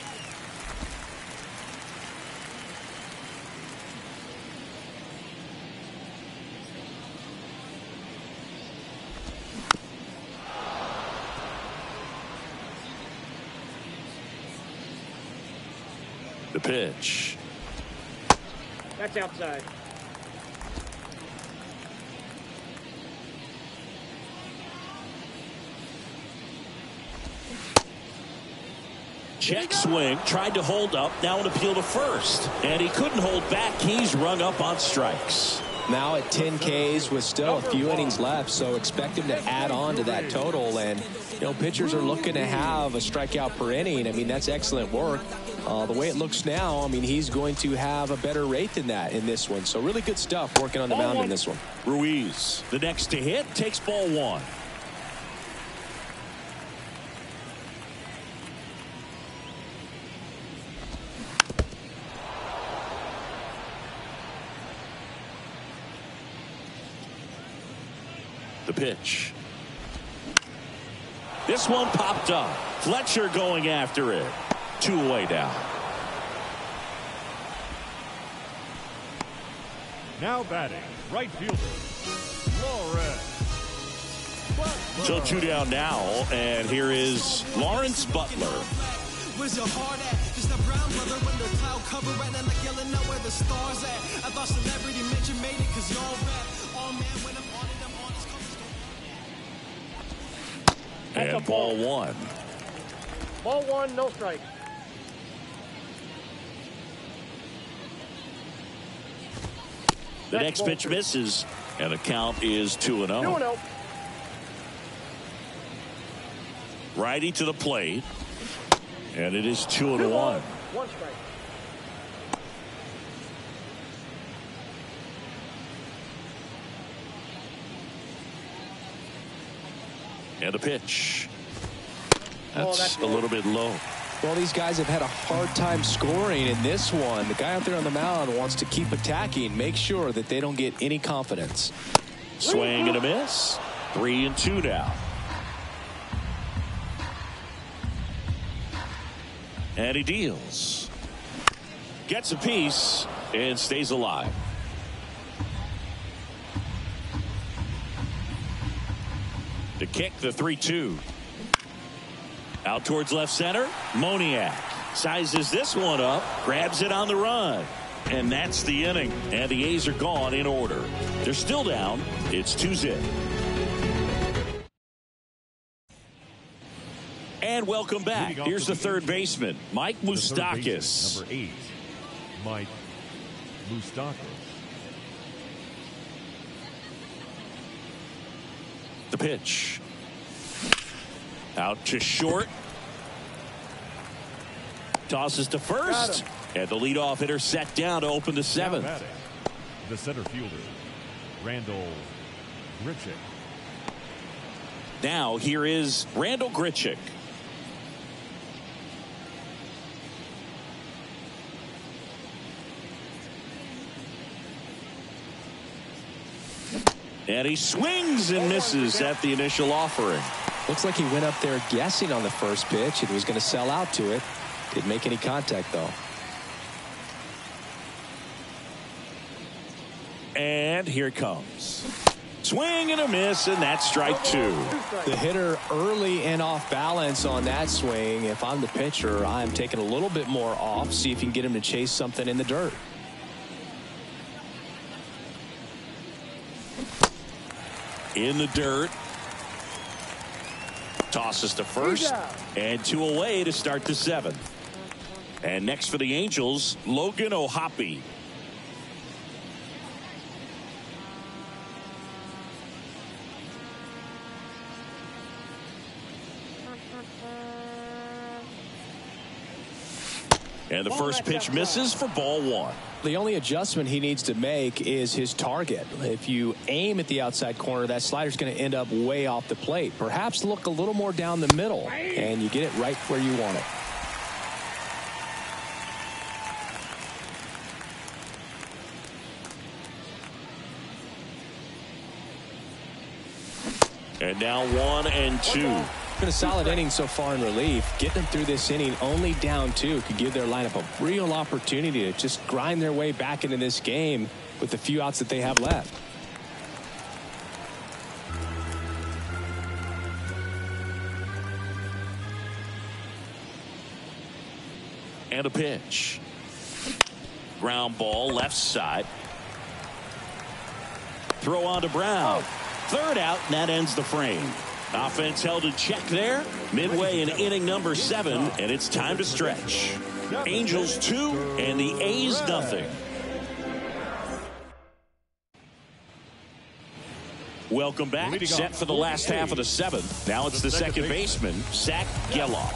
Speaker 2: The pitch.
Speaker 5: That's outside.
Speaker 2: Check swing, tried to hold up, now an appeal to first. And he couldn't hold back. He's rung up on strikes.
Speaker 3: Now at 10 Ks with still a few innings left, so expect him to add on to that total. And, you know, pitchers are looking to have a strikeout per inning. I mean, that's excellent work. The way it looks now, I mean, he's going to have a better rate than that in this one. So really good stuff working on the mound in this one.
Speaker 2: Ruiz, the next to hit, takes ball one. The pitch. This one popped up. Fletcher going after it. 2 away down.
Speaker 4: Now batting, right fielder, Lawrence.
Speaker 2: So 2 down now, and here is Lawrence Butler.
Speaker 6: Where's your heart at? Just a brown brother under cloud cover right now, like yelling out where the stars at. I thought celebrity meant you made it cause y'all rap. Oh man, when I'm on it, I'm on this
Speaker 2: And ball one.
Speaker 5: Ball one, no strike.
Speaker 2: The next pitch misses, and the count is 2-0.
Speaker 5: 2-0.
Speaker 2: Righty to the plate, and it is 2-1.
Speaker 5: 1 strike.
Speaker 2: And a pitch. That's a little bit low.
Speaker 3: Well, these guys have had a hard time scoring in this one. The guy out there on the mound wants to keep attacking, make sure that they don't get any confidence.
Speaker 2: Swing and a miss. 3-2 now. And he deals. Gets a piece and stays alive. To kick the 3-2. Out towards left center. Moniak sizes this one up. Grabs it on the run. And that's the inning. And the A's are gone in order. They're still down. It's 2-0. And welcome back. Here's the third baseman, Mike Moustakas.
Speaker 4: Number 8, Mike Moustakas.
Speaker 2: The pitch. Out to short. Tosses to first. And the leadoff hitter set down to open the 7th.
Speaker 4: The center fielder, Randall Grichuk.
Speaker 2: Now here is Randall Grichuk. And he swings and misses at the initial offering.
Speaker 3: Looks like he went up there guessing on the first pitch and was going to sell out to it. Didn't make any contact, though.
Speaker 2: And here it comes. Swing and a miss, and that's strike 2.
Speaker 3: The hitter early and off balance on that swing. If I'm the pitcher, I'm taking a little bit more off, see if you can get him to chase something in the dirt.
Speaker 2: In the dirt. Tosses to first, and 2 away to start the 7th. And next for the Angels, Logan O'Hoppe. And the first pitch misses for ball 1.
Speaker 3: The only adjustment he needs to make is his target. If you aim at the outside corner, that slider's going to end up way off the plate. Perhaps look a little more down the middle, and you get it right where you want it.
Speaker 2: And now 1-2.
Speaker 3: Been a solid inning so far in relief. Getting them through this inning only down 2 could give their lineup a real opportunity to just grind their way back into this game with the few outs that they have left.
Speaker 2: And a pitch. Ground ball left side. Throw on to Brown. Third out, and that ends the frame. Offense held in check there. Midway in inning number 7, and it's time to stretch. Angels 2 and the A's nothing. Welcome back. Set for the last half of the 7th. Now it's the second baseman, Zach Geloff.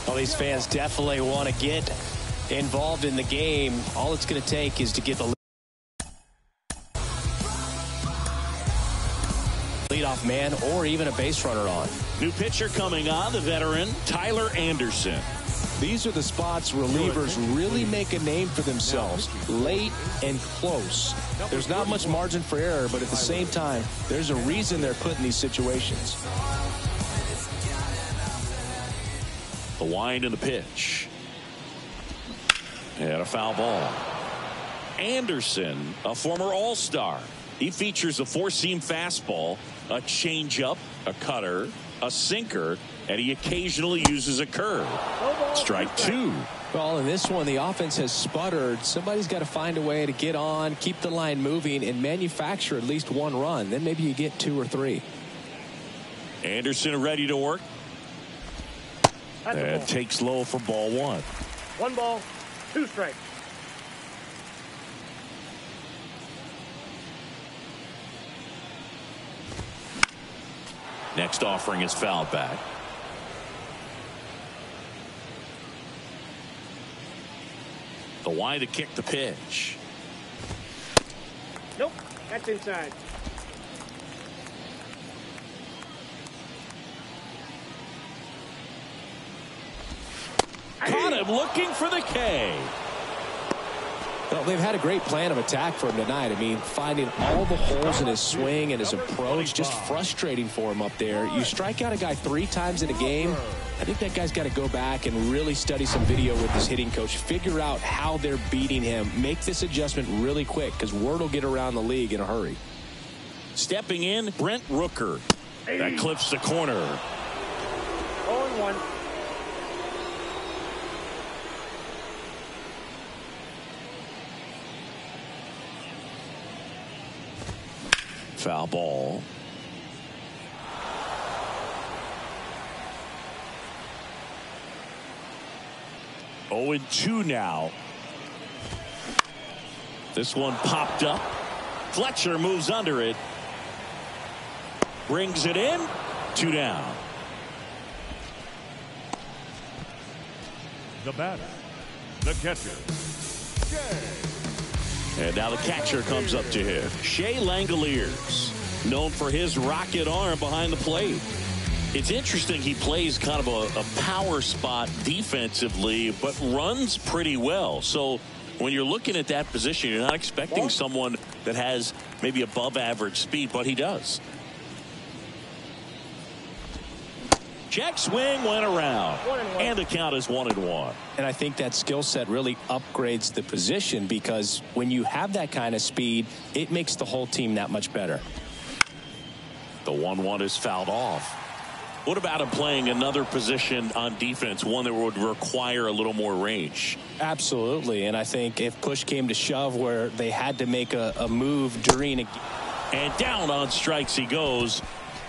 Speaker 3: Well, these fans definitely want to get involved in the game. All it's going to take is to get the leadoff man or even a base runner on.
Speaker 2: New pitcher coming on, the veteran Tyler Anderson.
Speaker 3: These are the spots relievers really make a name for themselves, late and close. There's not much margin for error, but at the same time, there's a reason they're put in these situations.
Speaker 2: The wind and the pitch. And a foul ball. Anderson, a former All-Star. He features a four-seam fastball, a changeup, a cutter, a sinker, and he occasionally uses a curve. Strike two.
Speaker 3: Well, in this one, the offense has sputtered. Somebody's got to find a way to get on, keep the line moving, and manufacture at least one run. Then maybe you get 2 or 3.
Speaker 2: Anderson ready to work. And takes low for ball 1.
Speaker 5: 1 ball, 2 strikes.
Speaker 2: Next offering is fouled back. The wind to kick the pitch.
Speaker 5: Nope, that's inside.
Speaker 2: Caught him looking for the K.
Speaker 3: Well, they've had a great plan of attack for him tonight. I mean, finding all the holes in his swing and his approach, just frustrating for him up there. You strike out a guy 3 times in a game, I think that guy's got to go back and really study some video with his hitting coach, figure out how they're beating him, make this adjustment really quick because word will get around the league in a hurry.
Speaker 2: Stepping in, Brent Rooker. That clips the corner.
Speaker 5: 0-1.
Speaker 2: Foul ball. Oh, 2 now. This one popped up. Fletcher moves under it. Brings it in. 2 down.
Speaker 4: The batter, the catcher,
Speaker 2: And now the catcher comes up to him. Shea Langoliers, known for his rocket arm behind the plate. It's interesting he plays kind of a power spot defensively, but runs pretty well. So when you're looking at that position, you're not expecting someone that has maybe above average speed, but he does. Check swing went around, and the count is 1-1.
Speaker 3: And I think that skill set really upgrades the position because when you have that kind of speed, it makes the whole team that much better.
Speaker 2: The 1-1 is fouled off. What about him playing another position on defense, one that would require a little more range?
Speaker 3: Absolutely, and I think if push came to shove where they had to make a move during a...
Speaker 2: And down on strikes he goes.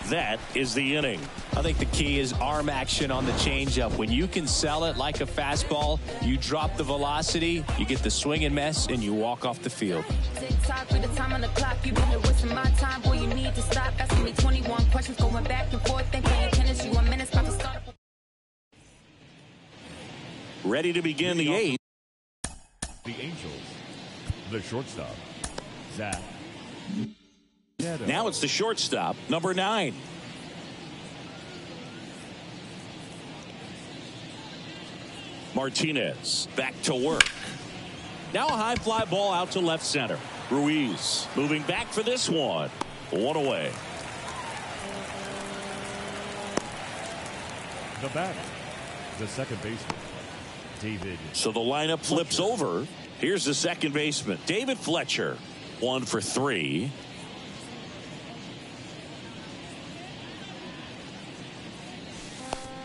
Speaker 2: That is the inning.
Speaker 3: I think the key is arm action on the changeup. When you can sell it like a fastball, you drop the velocity, you get the swing and miss, and you walk off the field.
Speaker 7: Tick-tock with the time on the clock. You've been wasting my time. Boy, you need to stop. Asking me 21 questions, going back and forth, thinking tennis. You 1 minute, about to start.
Speaker 2: Ready to begin the 8th.
Speaker 4: the Angels, the shortstop, Zach.
Speaker 2: Now it's the shortstop, number 9. Martinez back to work. Now a high fly ball out to left center. Ruiz moving back for this one. 1 away.
Speaker 4: The batter, the second baseman, David.
Speaker 2: So the lineup flips over. Here's the second baseman, David Fletcher. 1 for 3.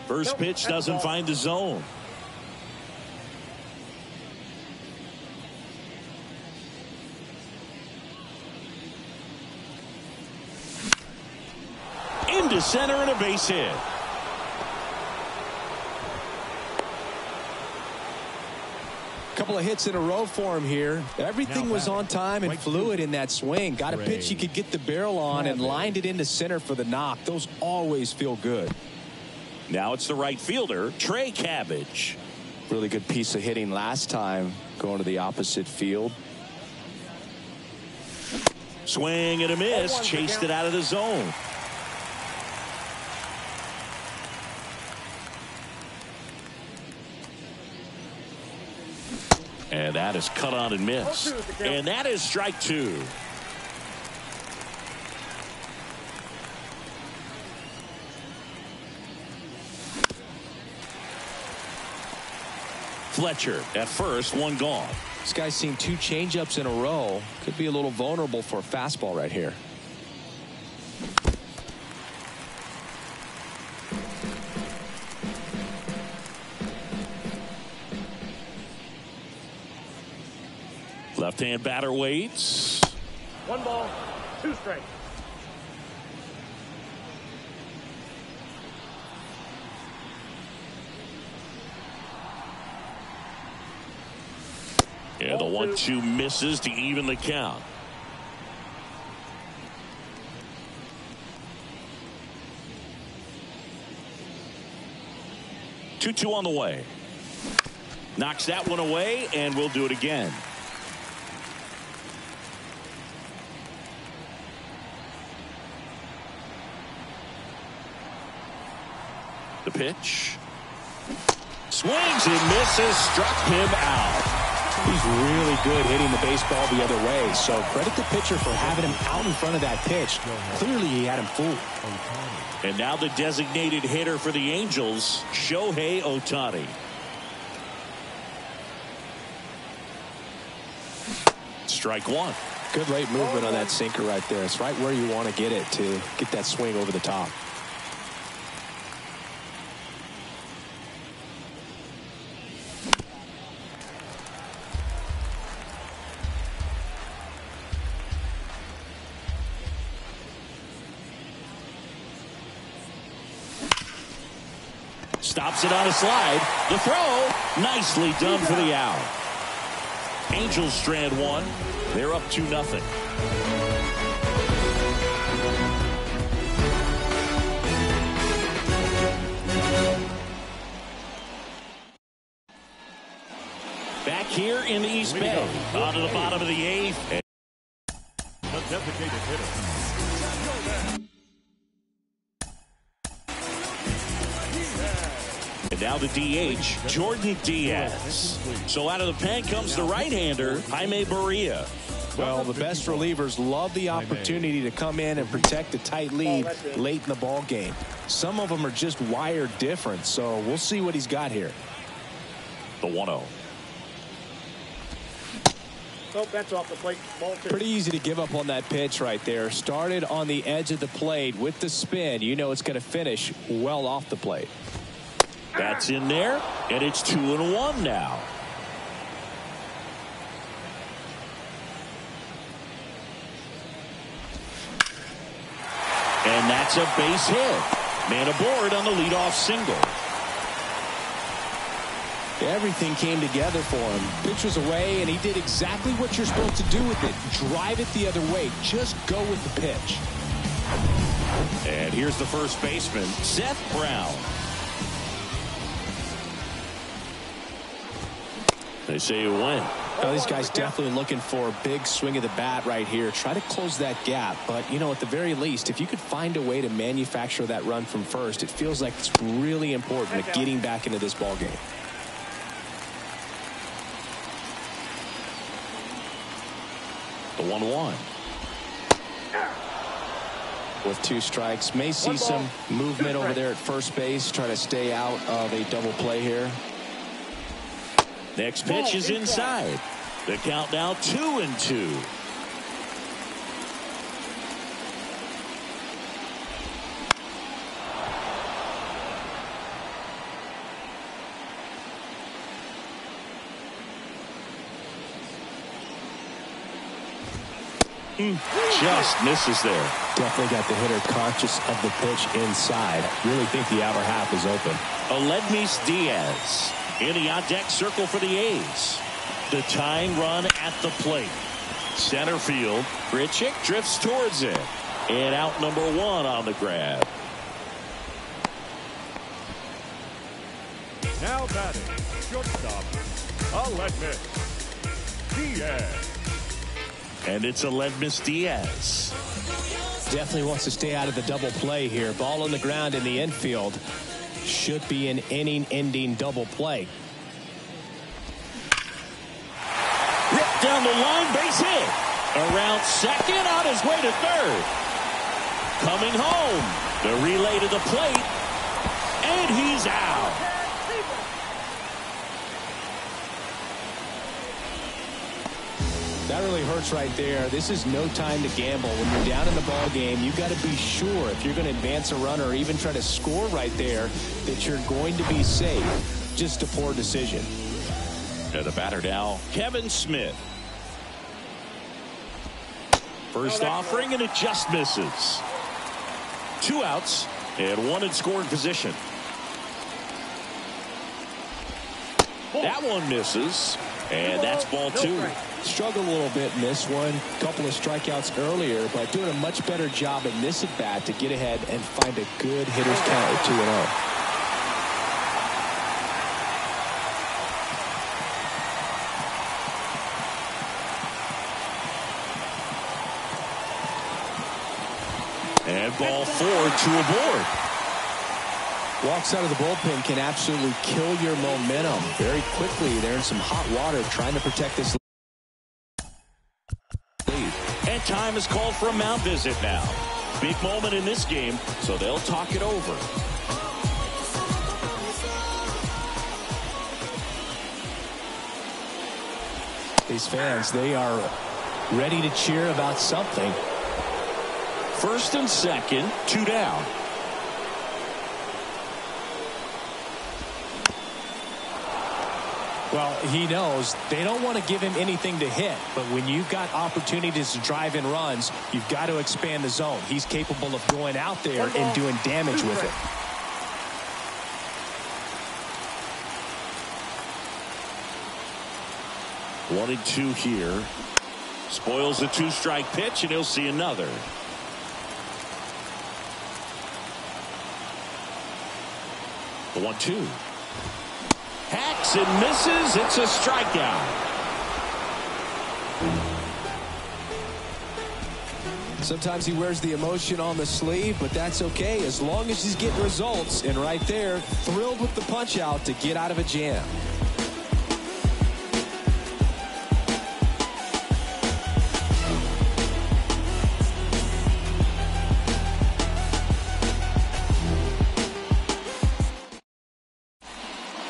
Speaker 2: First pitch doesn't find the zone. Into center and a base hit.
Speaker 3: Couple of hits in a row for him here. Everything was on time and fluid in that swing. Got a pitch he could get the barrel on and lined it into center for the knock. Those always feel good.
Speaker 2: Now it's the right fielder, Trey Cabbage.
Speaker 3: Really good piece of hitting last time, going to the opposite field.
Speaker 2: Swing and a miss, chased it out of the zone. And that is cut on and missed. And that is strike 2. Fletcher at first, one gone.
Speaker 3: This guy's seen 2 changeups in a row. Could be a little vulnerable for a fastball right here.
Speaker 2: Left-hand batter waits.
Speaker 5: 1 ball, 2 strikes.
Speaker 2: And the 1-2 misses to even the count. Two on the way. Knocks that one away, and we'll do it again. The pitch. Swings and misses, struck him out.
Speaker 3: He's really good hitting the baseball the other way, so credit the pitcher for having him out in front of that pitch. Clearly he had him fooled.
Speaker 2: And now the designated hitter for the Angels, Shohei Ohtani. Strike 1.
Speaker 3: Good late movement on that sinker right there. It's right where you want to get it to get that swing over the top.
Speaker 2: Stops it on a slide. The throw, nicely done for the out. Angels strand 1. They're up 2-0. Back here in the East Bay. On to the bottom of the 8th.
Speaker 4: The designated hitter.
Speaker 2: And now the DH, Jordan Diaz. So out of the pen comes the right-hander, Jaime Barria.
Speaker 3: Well, the best relievers love the opportunity to come in and protect a tight lead late in the ball game. Some of them are just wired different, so we'll see what he's got here.
Speaker 2: The 1-0.
Speaker 5: Oh, that's off the plate. Ball 2.
Speaker 3: Pretty easy to give up on that pitch right there. Started on the edge of the plate with the spin. You know it's going to finish well off the plate.
Speaker 2: That's in there, and it's 2-1 now. And that's a base hit. Man aboard on the leadoff single.
Speaker 3: Everything came together for him. Pitch was away, and he did exactly what you're supposed to do with it. Drive it the other way. Just go with the pitch.
Speaker 2: And here's the first baseman, Seth Brown. They say you win.
Speaker 3: Well, these guys definitely looking for a big swing of the bat right here. Try to close that gap. But, you know, at the very least, if you could find a way to manufacture that run from first, it feels like it's really important to getting back into this ball game.
Speaker 2: The 1-1.
Speaker 3: With 2 strikes. May see some movement over there at first base. Try to stay out of a double play here.
Speaker 2: Next pitch is inside. The count now 2-2. Just misses there.
Speaker 3: Definitely got the hitter conscious of the pitch inside. Really think the outer half is open.
Speaker 2: Aledmys Diaz in the on-deck circle for the A's. The tying run at the plate. Center field. Grichuk drifts towards it. And out number 1 on the grab.
Speaker 4: Now batting, shortstop, Aledmus Diaz.
Speaker 2: And it's Aledmus Diaz.
Speaker 3: Definitely wants to stay out of the double play here. Ball on the ground in the infield. Should be an inning-ending double play.
Speaker 2: Ripped down the line, base hit. Around second, on his way to third. Coming home. The relay to the plate. And he's out.
Speaker 3: That really hurts right there. This is no time to gamble. When you're down in the ball game, you got to be sure if you're going to advance a run or even try to score right there that you're going to be safe. Just a poor decision.
Speaker 2: And the batter now, Kevin Smith. First offering, and it just misses. 2 outs and 1 in scoring position. That one misses, and that's ball 2.
Speaker 3: Struggled a little bit in this one. Couple of strikeouts earlier, but doing a much better job in this at bat to get ahead and find a good hitter's count at 2-0.
Speaker 2: And ball 4, 2 aboard.
Speaker 3: Walks out of the bullpen can absolutely kill your momentum very quickly. They're in some hot water trying to protect this lead.
Speaker 2: And time is called for a mound visit now. Big moment in this game, so they'll talk it over.
Speaker 3: These fans, they are ready to cheer about something.
Speaker 2: First and second, 2 down.
Speaker 3: Well, he knows they don't want to give him anything to hit, but when you've got opportunities to drive in runs, you've got to expand the zone. He's capable of going out there and doing damage with it.
Speaker 2: One and 2 here. Spoils the 2-strike pitch, and he'll see another. The 1-2. Hacks and misses. It's a strikeout.
Speaker 3: Sometimes he wears the emotion on the sleeve, but that's okay as long as he's getting results. And right there, thrilled with the punch out to get out of a jam.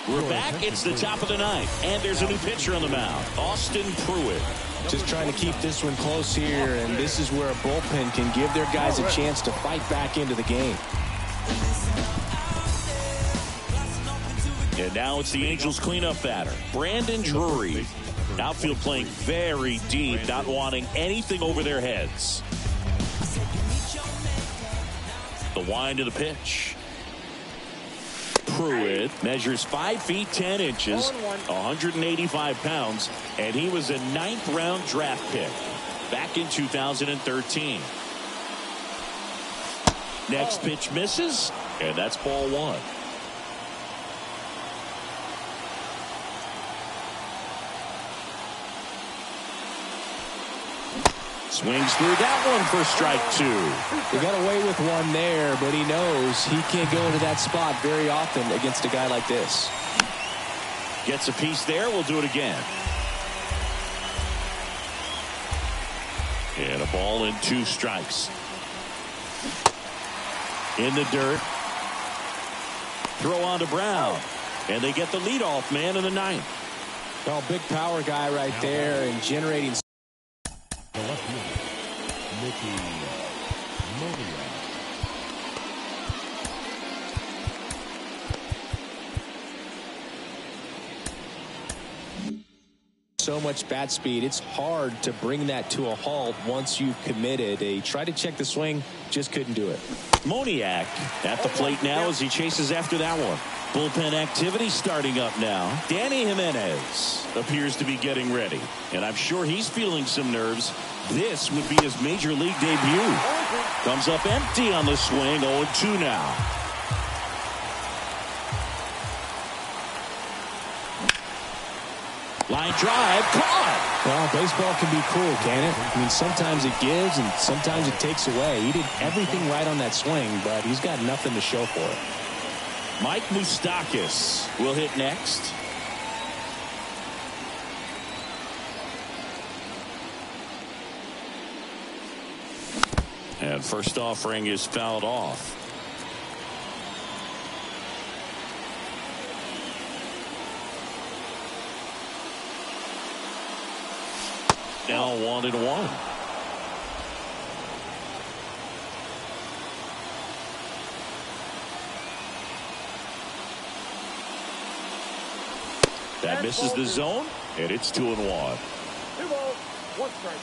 Speaker 2: We're back. It's the top of the ninth, and there's a new pitcher on the mound, Austin Pruitt.
Speaker 3: Just trying to keep this one close here, and this is where a bullpen can give their guys a chance to fight back into the game.
Speaker 2: And now it's the Angels cleanup batter, Brandon Drury. Outfield playing very deep, not wanting anything over their heads. The wind of the pitch. Pruitt measures 5 feet 10 inches, 185 pounds, and he was a 9th-round draft pick back in 2013. Next pitch misses, and that's ball 1. Swings through that one for strike 2.
Speaker 3: He got away with one there, but he knows he can't go into that spot very often against a guy like this.
Speaker 2: Gets a piece there. We'll do it again. And a ball and 2 strikes. In the dirt. Throw on to Brown. And they get the leadoff man in the 9th.
Speaker 3: Well, big power guy right there and generating. So much bat speed, it's hard to bring that to a halt once you've committed. They tried to check the swing, just couldn't do it.
Speaker 2: Moniak at the plate now as he chases after that one. Bullpen activity starting up now. Danny Jimenez appears to be getting ready, and I'm sure he's feeling some nerves. This would be his major league debut. Comes up empty on the swing, 0-2 now. Line drive, caught.
Speaker 3: Well, baseball can be cruel, can it? I mean, sometimes it gives and sometimes it takes away. He did everything right on that swing, but he's got nothing to show for it.
Speaker 2: Mike Moustakas will hit next. And first offering is fouled off. Now 1-1. That misses the zone, and it's 2-1.
Speaker 5: 2 balls, 1 strike.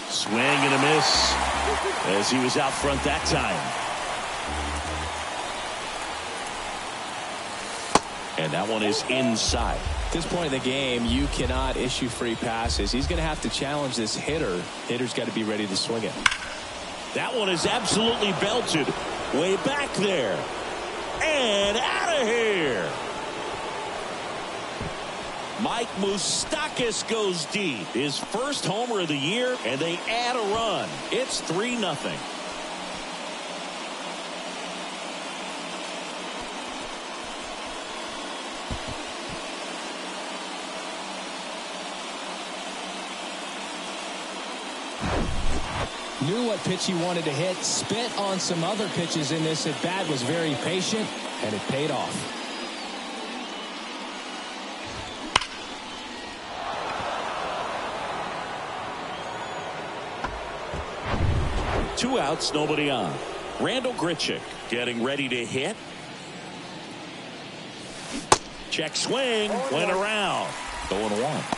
Speaker 2: Swing and a miss as he was out front that time. And that one is inside.
Speaker 3: At this point in the game, you cannot issue free passes. He's going to have to challenge this hitter. Hitter's got to be ready to swing it.
Speaker 2: That one is absolutely belted. Way back there. And out of here. Mike Moustakas goes deep. His first homer of the year, and they add a run. It's 3-0.
Speaker 3: Knew what pitch he wanted to hit, spit on some other pitches in this at bat, was very patient, and it paid off.
Speaker 2: Two outs, nobody on. Randall Grichuk getting ready to hit. Check swing, went around. 0-1.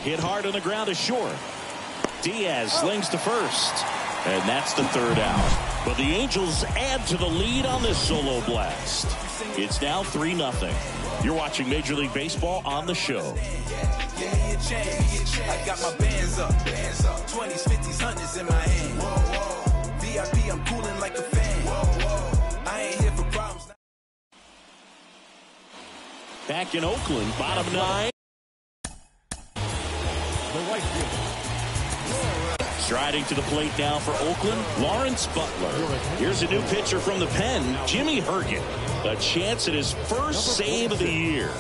Speaker 2: Hit hard on the ground to short. Diaz slings to first. And that's the 3rd out. But the Angels add to the lead on this solo blast. It's now 3-0. You're watching Major League Baseball on the show.
Speaker 8: I got my bands up. 20s, 50s, 100s in my hand. VIP, I'm cooling like a fan. I ain't here for problems.
Speaker 2: Back in Oakland, bottom 9. Striding to the plate now for Oakland, Lawrence Butler. Here's a new pitcher from the pen, Jimmy Herget. A chance at his first save of the year.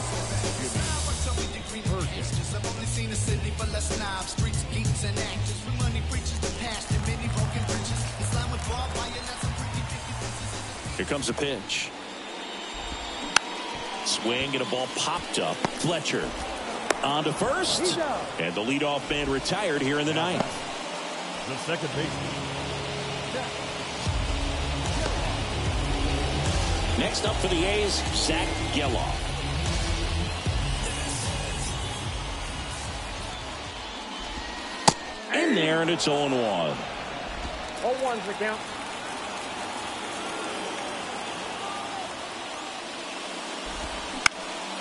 Speaker 2: Here comes a pitch. Swing and a ball popped up. Fletcher on to first. And the leadoff man retired here in the 9th.
Speaker 4: The second baseman.
Speaker 2: Next up for the A's, Zach Geloff. In there, and it's 0-1.
Speaker 5: 0-1's the count.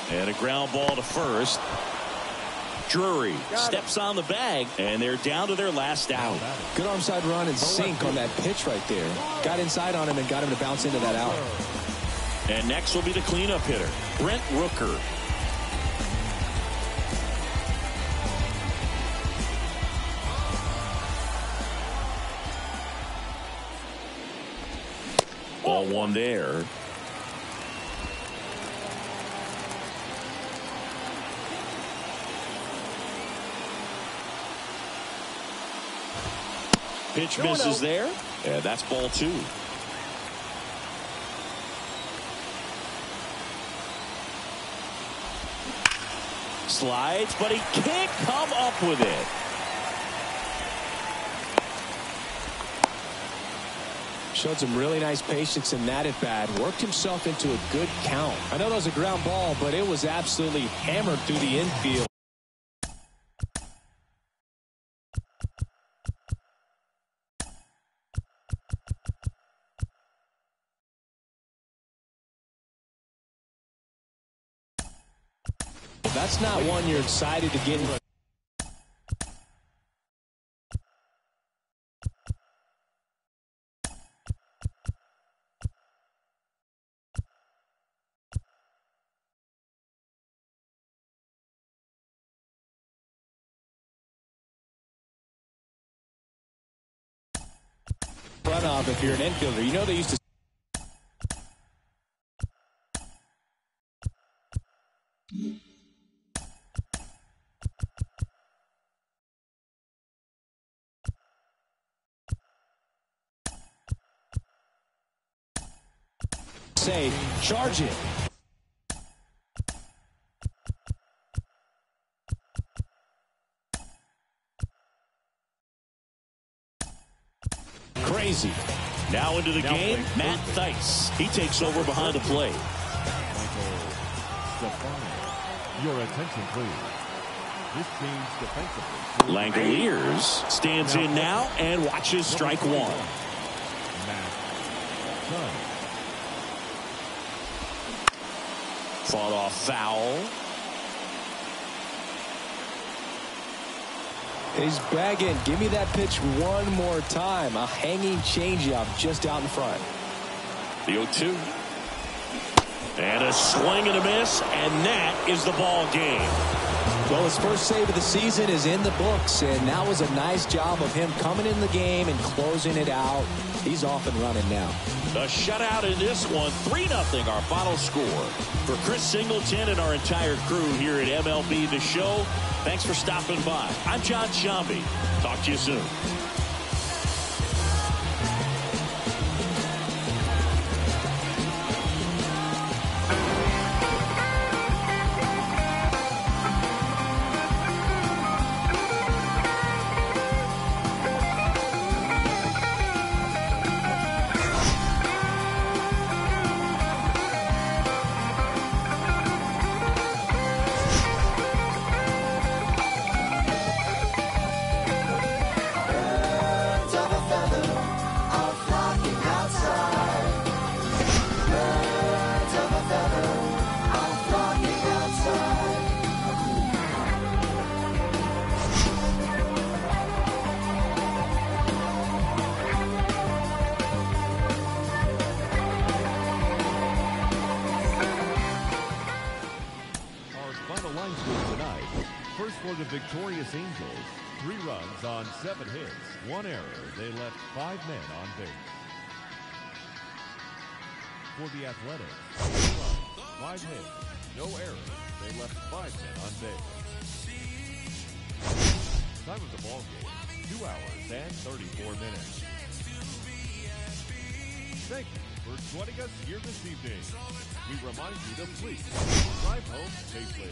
Speaker 2: And a ground ball to first. Drury steps on the bag, and they're down to their last out.
Speaker 3: Good arm side run and sink on that pitch right there. Got inside on him and got him to bounce into that out.
Speaker 2: And next will be the cleanup hitter, Brent Rooker. Ball 1 there. Pitch misses there. Yeah, that's ball 2. Slides, but he can't come up with it.
Speaker 3: Showed some really nice patience in that at bat. Worked himself into a good count. I know that was a ground ball, but it was absolutely hammered through the infield. That's not one you're excited to get in. Front of if you're an infielder. You know they used to. Say, charge it. Crazy.
Speaker 2: Now into the game, Matt Theis. He takes over behind the plate.
Speaker 4: Your attention, please. This change defensively.
Speaker 2: Langoliers stands in now and watches strike one. Fought off foul.
Speaker 3: He's begging. Give me that pitch one more time. A hanging changeup just out in front.
Speaker 2: The 0-2. And a swing and a miss, and that is the ball game.
Speaker 3: Well, his first save of the season is in the books, and that was a nice job of him coming in the game and closing it out. He's off and running now.
Speaker 2: The shutout in this one, 3-0 our final score. For Chris Singleton and our entire crew here at MLB The Show, thanks for stopping by. I'm John Shambi. Talk to you soon.
Speaker 4: For the victorious Angels, 3 runs on 7 hits, 1 error. They left 5 men on base. For the Athletics, 3 runs, 5 hits, no errors. They left 5 men on base. Time of the ball game, 2 hours and 34 minutes. Thank you for joining us here this evening. We remind you to please drive home safely.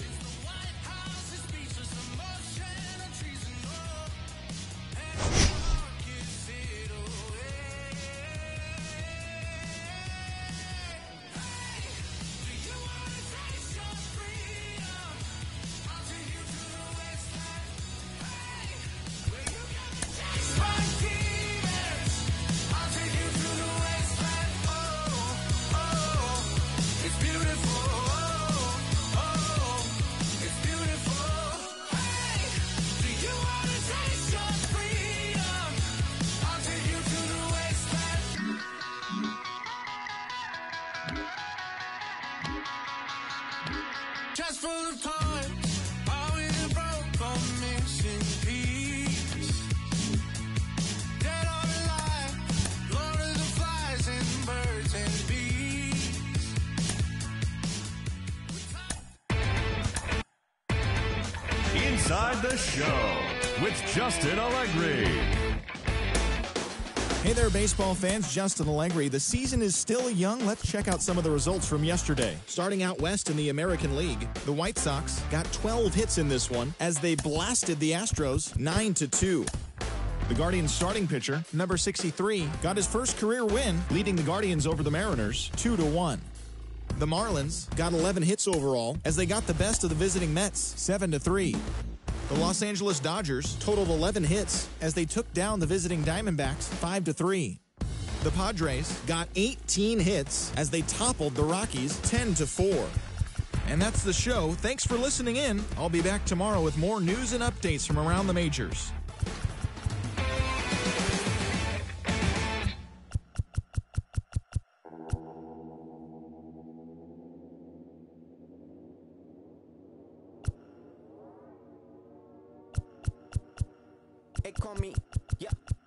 Speaker 6: Just for the time, all we broke on missing piece. Dead or alive, Lord of the flies and birds and bees.
Speaker 4: Inside the Show with Justin Allegri.
Speaker 9: Hey there, baseball fans. Justin Allegri. The season is still young. Let's check out some of the results from yesterday. Starting out west in the American League, the White Sox got 12 hits in this one as they blasted the Astros 9-2. The Guardians starting pitcher, number 63, got his first career win, leading the Guardians over the Mariners 2-1. The Marlins got 11 hits overall as they got the best of the visiting Mets 7-3. The Los Angeles Dodgers totaled 11 hits as they took down the visiting Diamondbacks 5-3. The Padres got 18 hits as they toppled the Rockies 10-4. And that's the show. Thanks for listening in. I'll be back tomorrow with more news and updates from around the majors.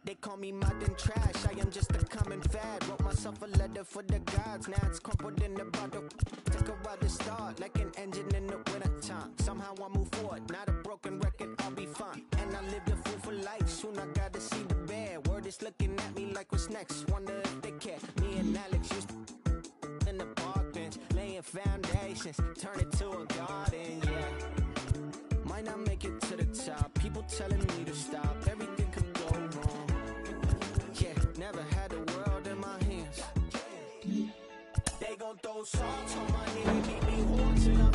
Speaker 10: They call me modern trash, I am just a common fad. Wrote myself a letter for the gods, now it's crumpled in the bottle. Took a while to start, like an engine in the winter time. Somehow I move forward, not a broken record, I'll be fine. And I lived a fool for life, soon I gotta see the bear. Word is looking at me like what's next, wonder if they care. Me and Alex used to in the park bench, laying foundations, turn it to a garden, yeah. Might not make it to the top, people telling me to stop, everything could go wrong. Yeah, never had the world in my hands. They gon' throw salt on my head, make me horns and I'm